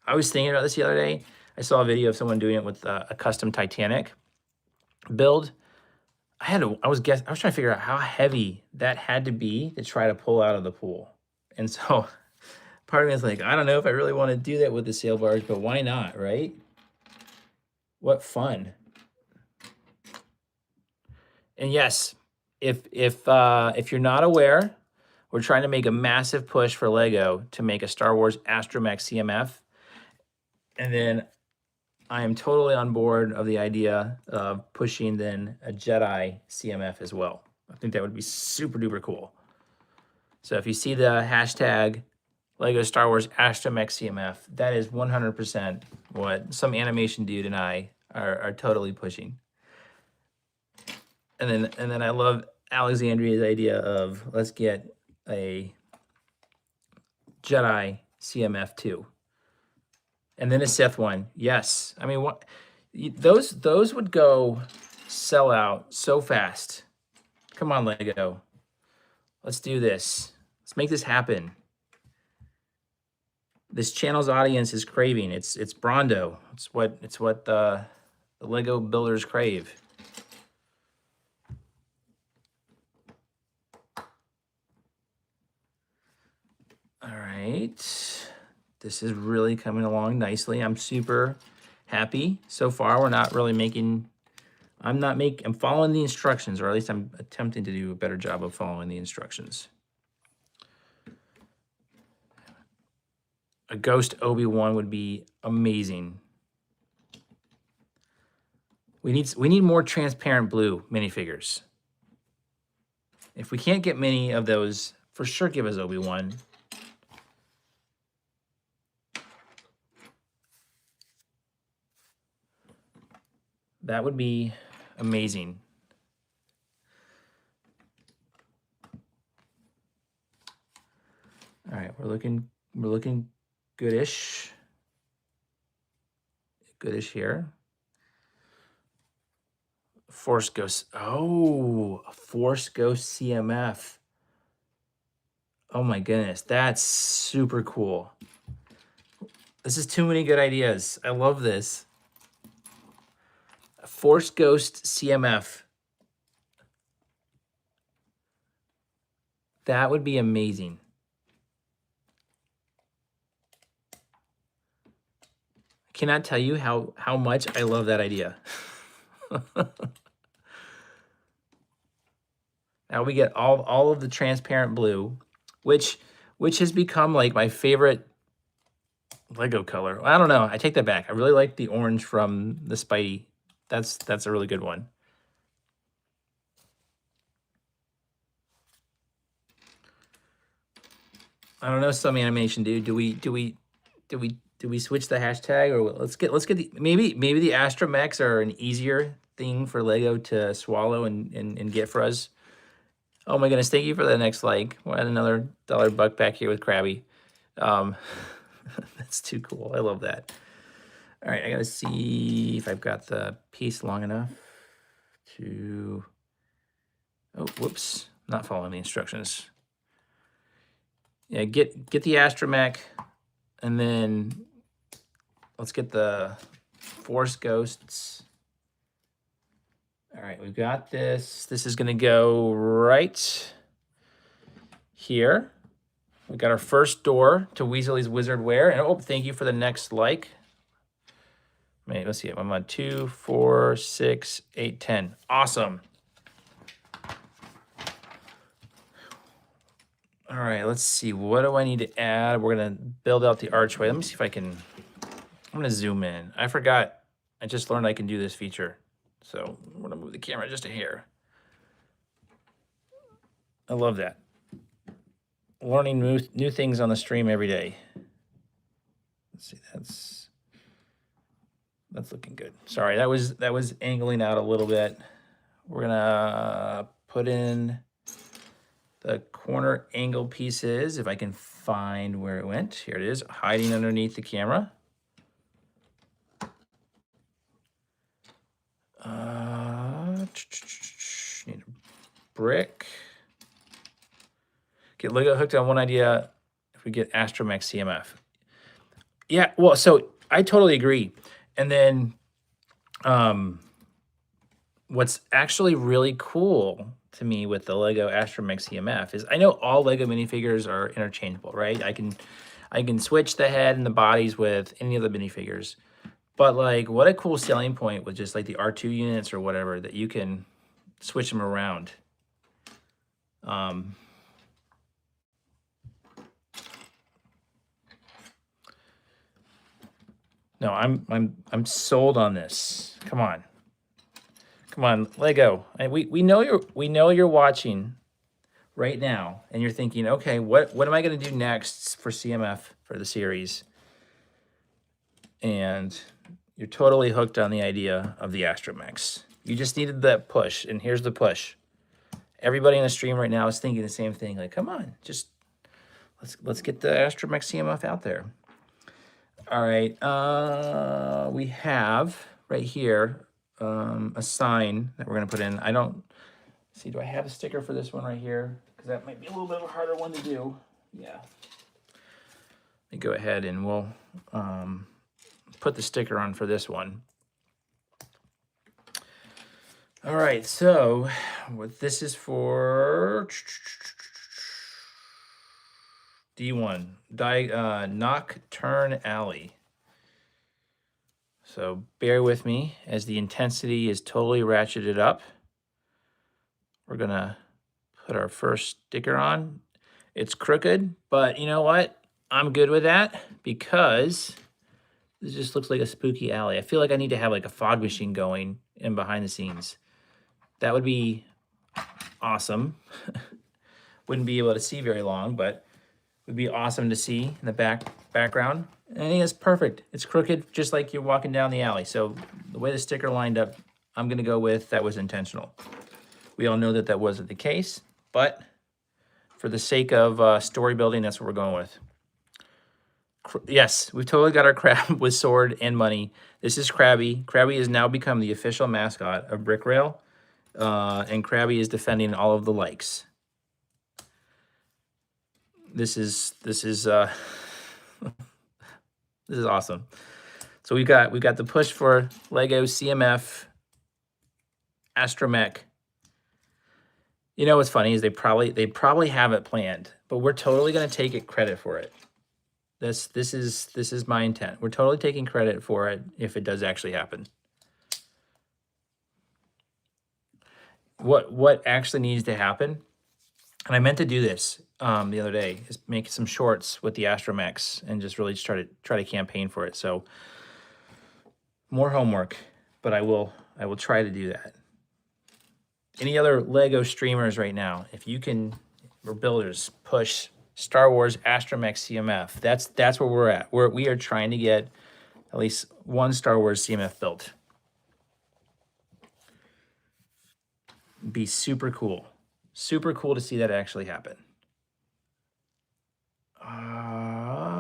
I was thinking about this the other day. I saw a video of someone doing it with a custom Titanic build. I was trying to figure out how heavy that had to be to try to pull out of the pool. And so part of me is like, I don't know if I really want to do that with the sail barge, but why not, right? What fun. And yes, if you're not aware, we're trying to make a massive push for Lego to make a Star Wars Astromech CMF. And then I am totally on board of the idea of pushing then a Jedi CMF as well. I think that would be super duper cool. So if you see the hashtag Lego Star Wars Astromech CMF, that is 100% what some animation dude and I are totally pushing. And then I love Alexandria's idea of let's get a Jedi CMF too. And then a Sith one. Yes. I mean, what those would go sell out so fast. Come on, Lego. Let's do this. Let's make this happen. This channel's audience is craving. It's Brondo. It's what the Lego builders crave. All right. This is really coming along nicely. I'm super happy. So far, we're not really making, I'm following the instructions, or at least I'm attempting to do a better job of following the instructions. A ghost Obi-Wan would be amazing. We need more transparent blue minifigures. If we can't get many of those, for sure give us Obi-Wan. That would be amazing. All right, we're looking goodish. Goodish here. Force Ghost. Oh, a Force Ghost CMF. Oh my goodness, that's super cool. This is too many good ideas. I love this. Force Ghost CMF. That would be amazing. I cannot tell you how much I love that idea. Now we get all of the transparent blue, which has become like my favorite Lego color. I don't know. I take that back. I really like the orange from the Spidey. That's a really good one. I don't know, some animation dude. Do we switch the hashtag, or let's get the maybe the Astromechs are an easier thing for Lego to swallow and get for us. Oh my goodness, thank you for the next like. We'll add another $1 back here with Krabby. That's too cool. I love that. All right, I gotta see if I've got the piece long enough to, oh, whoops, not following the instructions. Yeah, get the Astromech, and then let's get the Force Ghosts. All right, we've got this. This is gonna go right here. We got our first door to Weasley's Wizard Wear, and oh, thank you for the next like. Wait, let's see. I'm on 2, 4, 6, 8, 10. Awesome. All right, let's see. What do I need to add? We're going to build out the archway. Let me see if I can. I'm going to zoom in. I forgot. I just learned I can do this feature. So I'm going to move the camera just a hair. I love that. Learning new things on the stream every day. Let's see. That's looking good. Sorry, that was angling out a little bit. We're gonna put in the corner angle pieces, if I can find where it went. Here it is, hiding underneath the camera. Need a brick. Get Lego hooked on one idea. If we get Astromech CMF. Yeah, well, so I totally agree. And then what's actually really cool to me with the Lego Astromech CMF is I know all Lego minifigures are interchangeable, right? I can switch the head and the bodies with any of the minifigures. But like, what a cool selling point with just like the R2 units or whatever, that you can switch them around. No, I'm sold on this. Come on, Lego. We know you're watching right now, and you're thinking, okay, what am I going to do next for CMF for the series? And you're totally hooked on the idea of the Astromechs. You just needed that push, and here's the push. Everybody in the stream right now is thinking the same thing. Like, come on, just let's get the Astromech CMF out there. All right, we have right here a sign that we're gonna put in. I don't see, do I have a sticker for this one right here? Because that might be a little bit of a harder one to do. Yeah. Let me go ahead and we'll put the sticker on for this one. All right, so what this is for D1, Nocturne Alley. So bear with me as the intensity is totally ratcheted up. We're gonna put our first sticker on. It's crooked, but you know what? I'm good with that because this just looks like a spooky alley. I feel like I need to have like a fog machine going in behind the scenes. That would be awesome. Wouldn't be able to see very long, but would be awesome to see in the background. And I think it's perfect. It's crooked, just like you're walking down the alley. So the way the sticker lined up, I'm gonna go with that was intentional. We all know that that wasn't the case, but for the sake of story building, that's what we're going with. Yes, we've totally got our crab with sword and money. This is Krabby. Krabby has now become the official mascot of BrickRail, and Krabby is defending all of the likes. This is this is awesome. So we've got the push for Lego CMF Astromech. You know what's funny is they probably have it planned, but we're totally gonna take credit for it. This is my intent. We're totally taking credit for it if it does actually happen. What actually needs to happen, and I meant to do this the other day, is make some shorts with the Astromechs and just really try to campaign for it. So more homework, but I will try to do that. Any other Lego streamers right now, if you can, or builders, push Star Wars Astromech CMF. That's where we're at. We are trying to get at least one Star Wars CMF built. Be super cool. Super cool to see that actually happen.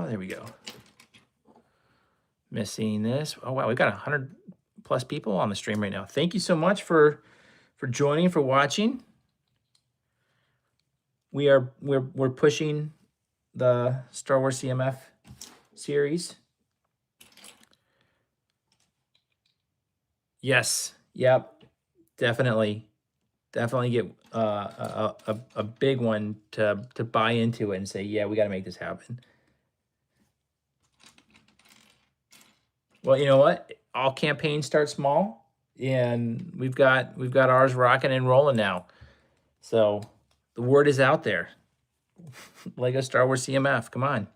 There we go. Missing this. Oh wow, we've got 100+ people on the stream right now. Thank you so much for joining, for watching. We're pushing the Star Wars CMF series. Yes, yep, definitely get a big one to buy into it and say, yeah, we got to make this happen. Well, you know what? all campaigns start small, and we've got ours rocking and rolling now. So the word is out there. Lego Star Wars CMF, come on,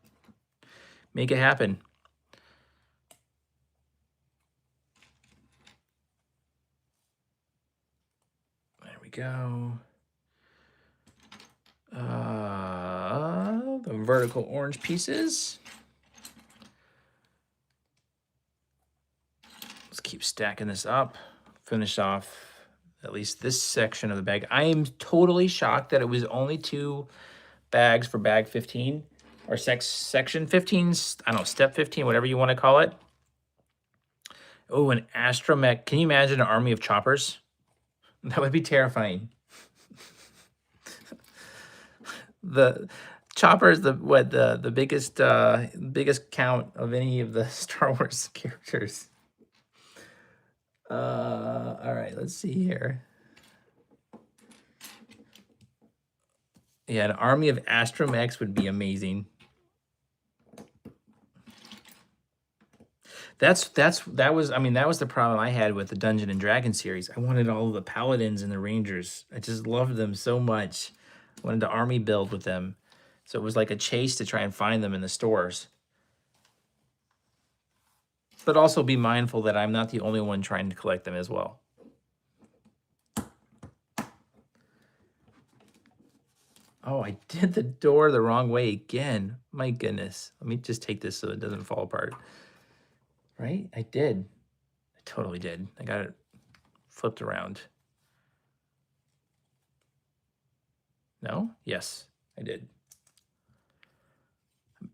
make it happen. There we go. The vertical orange pieces. Let's keep stacking this up. Finish off at least this section of the bag. I am totally shocked that it was only 2 bags for bag 15 or section 15. I don't know, step 15, whatever you want to call it. Oh, an astromech. Can you imagine an army of choppers? That would be terrifying. The chopper is the biggest count of any of the Star Wars characters. All right, let's see here. Yeah, an army of astromechs would be amazing. That was the problem I had with the Dungeon and Dragon series. I wanted all of the paladins and the rangers. I just loved them so much. I wanted to army build with them. So it was like a chase to try and find them in the stores. But also be mindful that I'm not the only one trying to collect them as well. Oh, I did the door the wrong way again. My goodness. Let me just take this so it doesn't fall apart. Right? I did. I totally did. I got it flipped around. No? Yes, I did.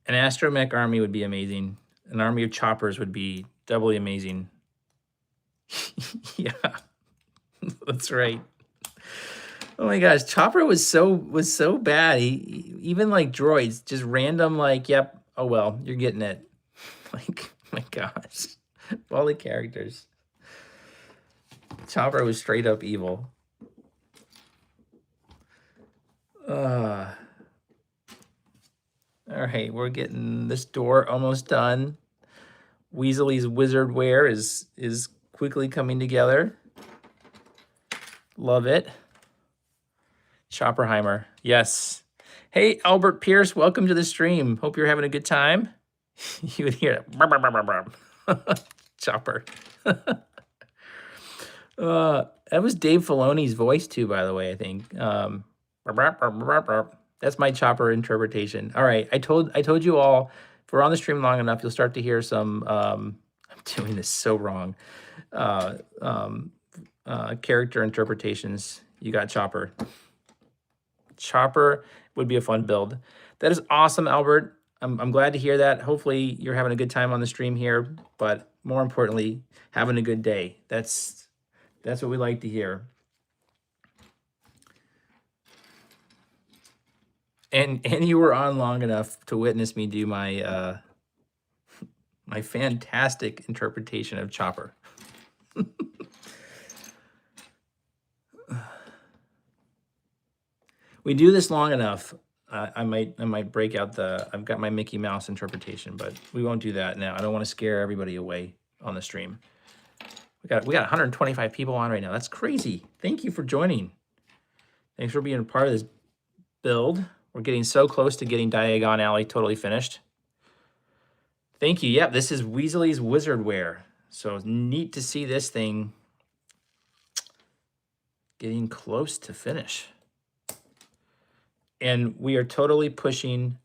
An astromech army would be amazing. An army of choppers would be doubly amazing. Yeah, that's right. Oh my gosh, Chopper was so bad. He even like droids, just random like, yep, oh well, you're getting it. Like, my gosh, all the characters. Chopper was straight up evil. All right, we're getting this door almost done. Weasley's wizard wear is quickly coming together. Love it. Chopperheimer, yes. Hey, Albert Pierce, welcome to the stream. Hope you're having a good time. You would hear it. Chopper. That was Dave Filoni's voice too, by the way, I think. That's my Chopper interpretation. All right, I told you all, if we're on the stream long enough, you'll start to hear some, I'm doing this so wrong, character interpretations. You got Chopper. Chopper would be a fun build. That is awesome, Albert. I'm glad to hear that. Hopefully you're having a good time on the stream here, but more importantly, having a good day. That's what we like to hear. And you were on long enough to witness me do my my fantastic interpretation of Chopper. We do this long enough. I might break out I've got my Mickey Mouse interpretation, but we won't do that now. I don't want to scare everybody away on the stream. We got 125 people on right now. That's crazy. Thank you for joining. Thanks for being a part of this build. We're getting so close to getting Diagon Alley totally finished. Thank you. Yep, this is Weasley's wizard wear. So neat to see this thing getting close to finish. And we are totally pushing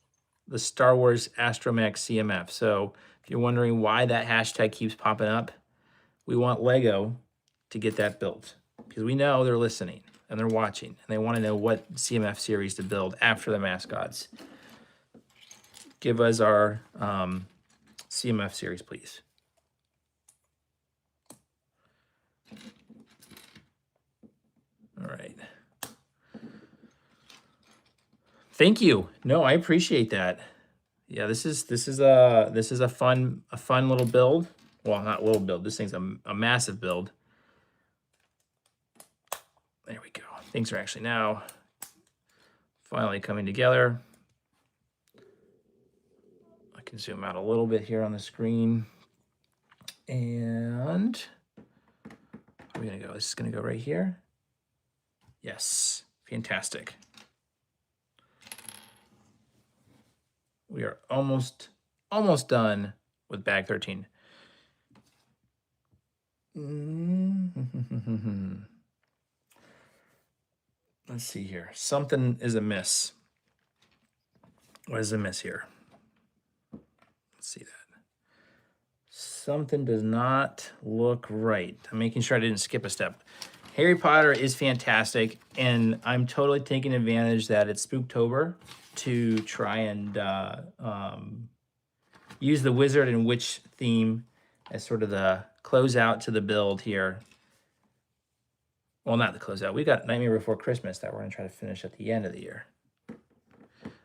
the Star Wars Astromech CMF. So if you're wondering why that hashtag keeps popping up, we want Lego to get that built because we know they're listening and they're watching and they want to know what CMF series to build after the mascots. Give us our CMF series, please. All right. Thank you. No, I appreciate that. Yeah, this is a fun little build. Well, not little build. This thing's a massive build. There we go. Things are actually now finally coming together. I can zoom out a little bit here on the screen. And where are we gonna go? This is gonna go right here. Yes, fantastic. We are almost done with bag 13. Let's see here. Something is amiss. What is amiss here? Let's see that. Something does not look right. I'm making sure I didn't skip a step. Harry Potter is fantastic, and I'm totally taking advantage that it's Spooktober to try and use the wizard and witch theme as sort of the closeout to the build here. Well, not the closeout. We got Nightmare Before Christmas that we're going to try to finish at the end of the year.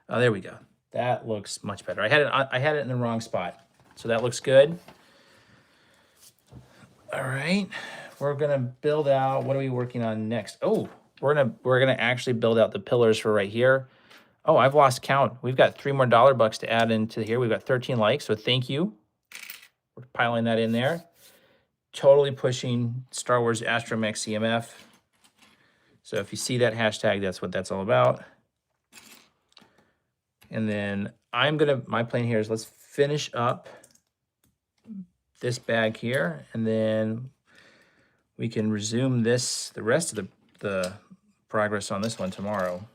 Oh, there we go. That looks much better. I had it in the wrong spot, so that looks good. All right, we're gonna build out. What are we working on next? Oh, we're gonna actually build out the pillars for right here. Oh, I've lost count. We've got $3 more bucks to add into here. We've got 13 likes, so thank you. We're piling that in there. Totally pushing Star Wars Astromech CMF. So if you see that hashtag, that's what that's all about. And then my plan here is let's finish up this bag here, and then we can resume the rest of the progress on this one tomorrow.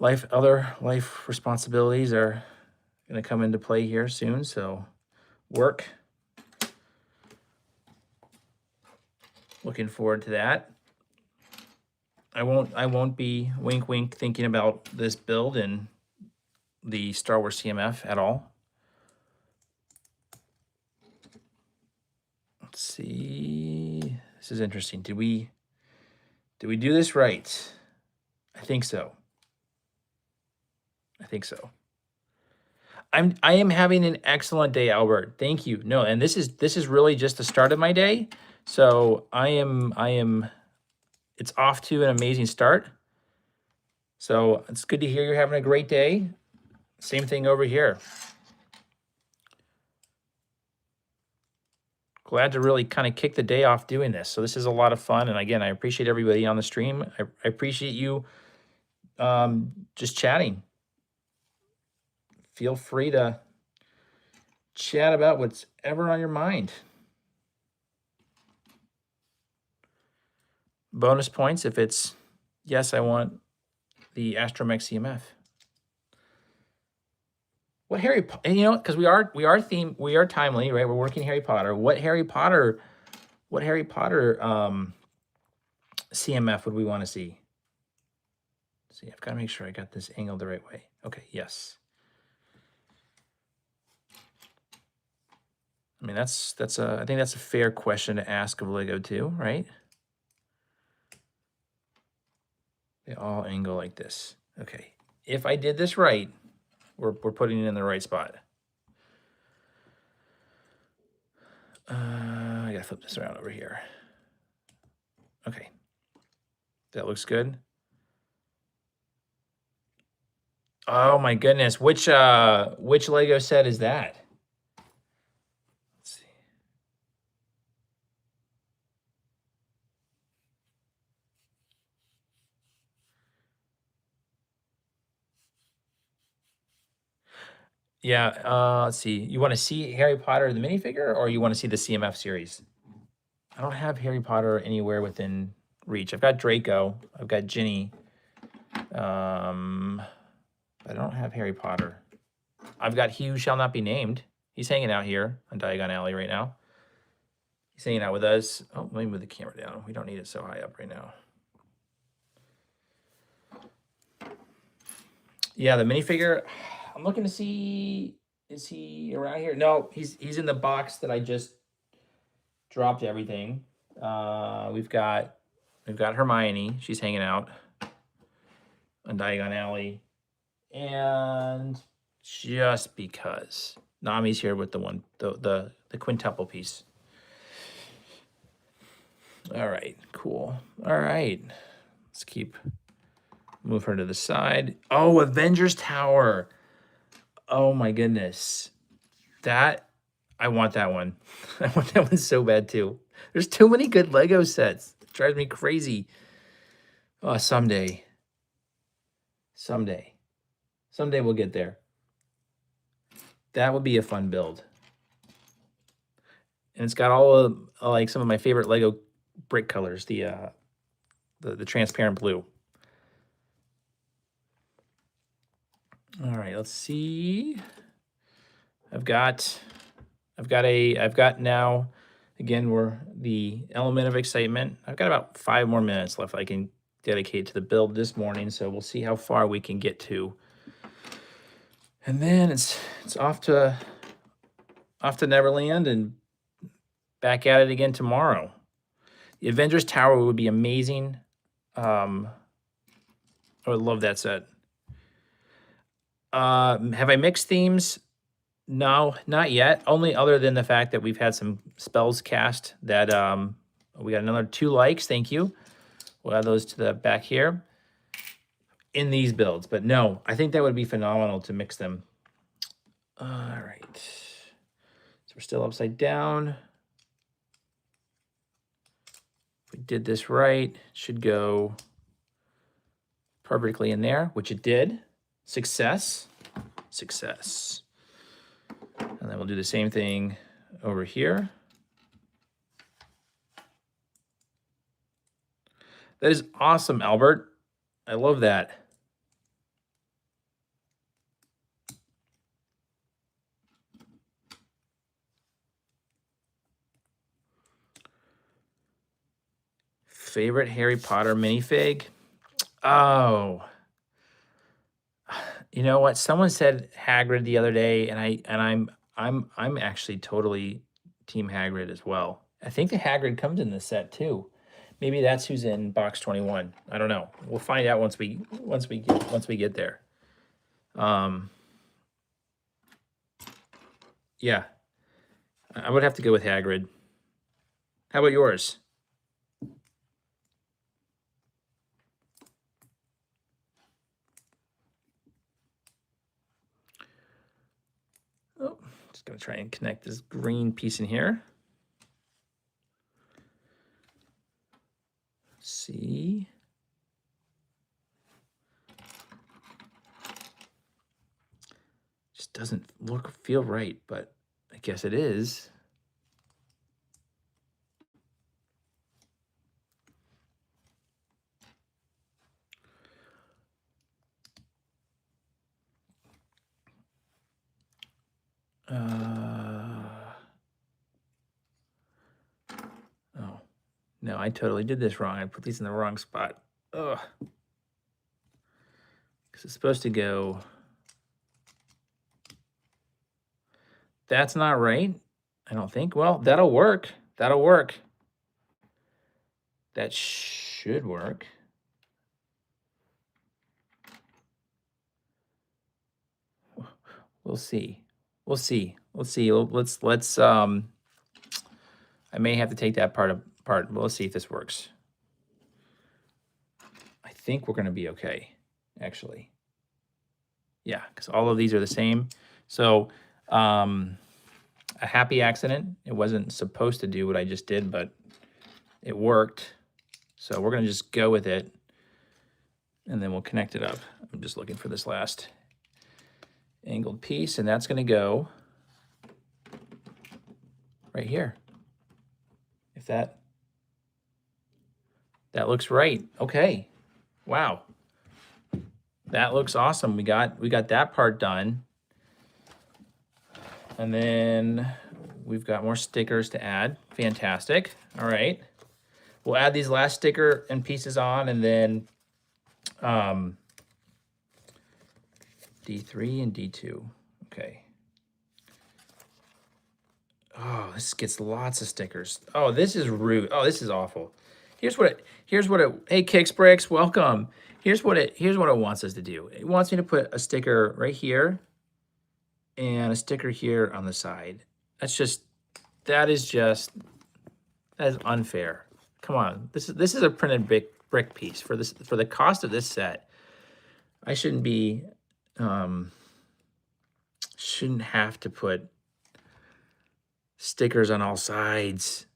Other life responsibilities are going to come into play here soon, so work. Looking forward to that. I won't be wink wink thinking about this build and the Star Wars CMF at all. Let's see. This is interesting. Did we do this right? I think so. I think so. I am having an excellent day, Albert. Thank you. No, and this is really just the start of my day. So I am it's off to an amazing start. So it's good to hear you're having a great day. Same thing over here. Glad to really kind of kick the day off doing this. So this is a lot of fun. And again, I appreciate everybody on the stream. I appreciate you just chatting. Feel free to chat about what's ever on your mind. Bonus points if it's, yes, I want the Astromech CMF. What Harry, and you know, because we are timely, right? We're working Harry Potter. What Harry Potter CMF would we want to see? Let's see, I've got to make sure I got this angled the right way. Okay, yes. I mean, I think that's a fair question to ask of Lego too, right? They all angle like this. Okay, if I did this right, we're putting it in the right spot. I gotta flip this around over here. Okay, that looks good. Oh my goodness, which Lego set is that? Let's see. Yeah, let's see. You want to see Harry Potter the minifigure, or you want to see the CMF series? I don't have Harry Potter anywhere within reach. I've got Draco. I've got Ginny. I don't have Harry Potter. I've got He Who Shall Not Be Named. He's hanging out here on Diagon Alley right now. He's hanging out with us. Oh, let me move the camera down. We don't need it so high up right now. Yeah, the minifigure. I'm looking to see, is he around here? No, he's in the box that I just dropped everything. We've got Hermione. She's hanging out on Diagon Alley. And just because Nami's here with the quintuple piece. All right, cool. All right, let's move her to the side. Oh, Avengers Tower. Oh my goodness. That, I want that one. I want that one so bad too. There's too many good Lego sets. It drives me crazy. Oh, someday. Someday we'll get there. That would be a fun build. And it's got all of like some of my favorite Lego brick colors, the transparent blue. All right, let's see. I've got now, again, we're the element of excitement. I've got about 5 more minutes left I can dedicate to the build this morning, so we'll see how far we can get to. And then it's off to Neverland and back at it again tomorrow. The Avengers Tower would be amazing. I would love that set. Have I mixed themes? No, not yet. Only other than the fact that we've had some spells cast that we got another 2 likes. Thank you. We'll add those to the back here in these builds. But no, I think that would be phenomenal to mix them. All right. So we're still upside down. If we did this right, it should go perfectly in there, which it did. Success. Success. And then we'll do the same thing over here. That is awesome, Albert. I love that. Favorite Harry Potter minifig? Oh. You know what? Someone said Hagrid the other day, and I'm actually totally Team Hagrid as well. I think the Hagrid comes in this set too. Maybe that's who's in box 21. I don't know. We'll find out once we get there. Yeah, I would have to go with Hagrid. How about yours? Oh, just gonna try and connect this green piece in here. Let's see. Just doesn't feel right, but I guess it is. Oh, no, I totally did this wrong. I put these in the wrong spot. Ugh. Because it's supposed to go. That's not right, I don't think. Well, that'll work. That'll work. That should work. We'll see. We'll see. Let's see. Let's I may have to take that part apart, but let's see if this works. I think we're going to be okay, actually. Yeah, because all of these are the same. So a happy accident. It wasn't supposed to do what I just did, but it worked. So we're going to just go with it, and then we'll connect it up. I'm just looking for this last angled piece, and that's going to go right here. If that looks right. Okay. Wow. That looks awesome. We got that part done. And then we've got more stickers to add. Fantastic. All right. We'll add these last sticker and pieces on, and then D3 and D2. Okay. Oh, this gets lots of stickers. Oh, this is rude. Oh, this is awful. Here's what it, hey, Kicks Bricks, welcome. Here's what it wants us to do. It wants me to put a sticker right here and a sticker here on the side. That is unfair. Come on, this is a printed brick piece for the cost of this set. I shouldn't have to put Stickers on all sides.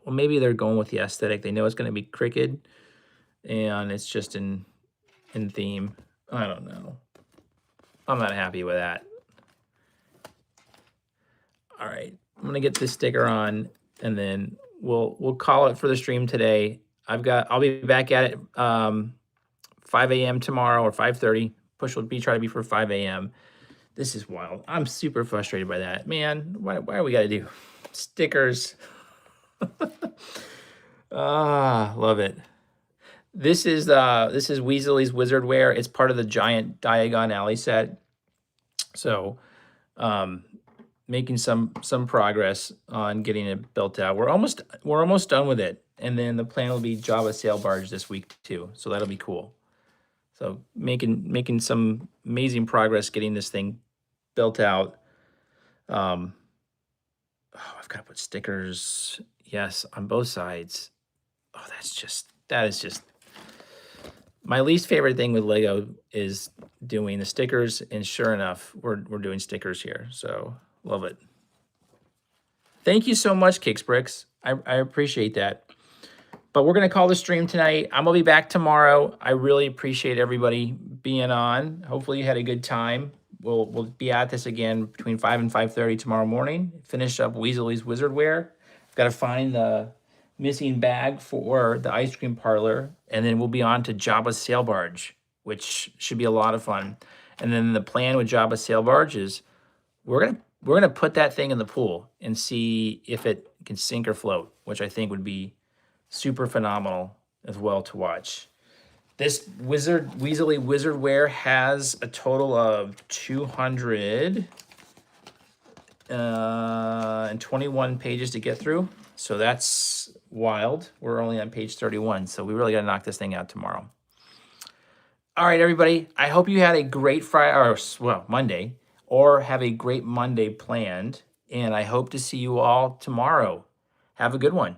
Well, maybe they're going with the aesthetic. They know it's going to be crooked, and it's just in theme. I don't know. I'm not happy with that. All right, I'm gonna get this sticker on, and then we'll call it for the stream today. I'll be back at it 5 a.m. tomorrow or 5:30. Push will try to be for 5 a.m. This is wild. I'm super frustrated by that, man. Why do we got to do stickers? Love it. This is Weasley's Wizard Wear. It's part of the giant Diagon Alley set. So, making some progress on getting it built out. We're almost done with it, and then the plan will be Java Sail Barge this week too. So that'll be cool. So making some amazing progress getting this thing built out. I've got to put stickers, yes, on both sides. Oh, that is just my least favorite thing with Lego is doing the stickers, and sure enough, we're doing stickers here. So love it. Thank you so much, Kicks Bricks. I appreciate that. But we're going to call the stream tonight. I'm going to be back tomorrow. I really appreciate everybody being on. Hopefully you had a good time. We'll be at this again between 5 and 5:30 tomorrow morning. Finish up Weasley's Wizard Wear. Got to find the missing bag for the ice cream parlor, and then we'll be on to Jabba's Sail Barge, which should be a lot of fun. And then the plan with Jabba's Sail Barge is we're gonna put that thing in the pool and see if it can sink or float, which I think would be super phenomenal as well to watch. This Weasley Wizard Wear has a total of 221 pages to get through. So that's wild. We're only on page 31, so we really got to knock this thing out tomorrow. All right, everybody. I hope you had a great Monday, or have a great Monday planned, and I hope to see you all tomorrow. Have a good one.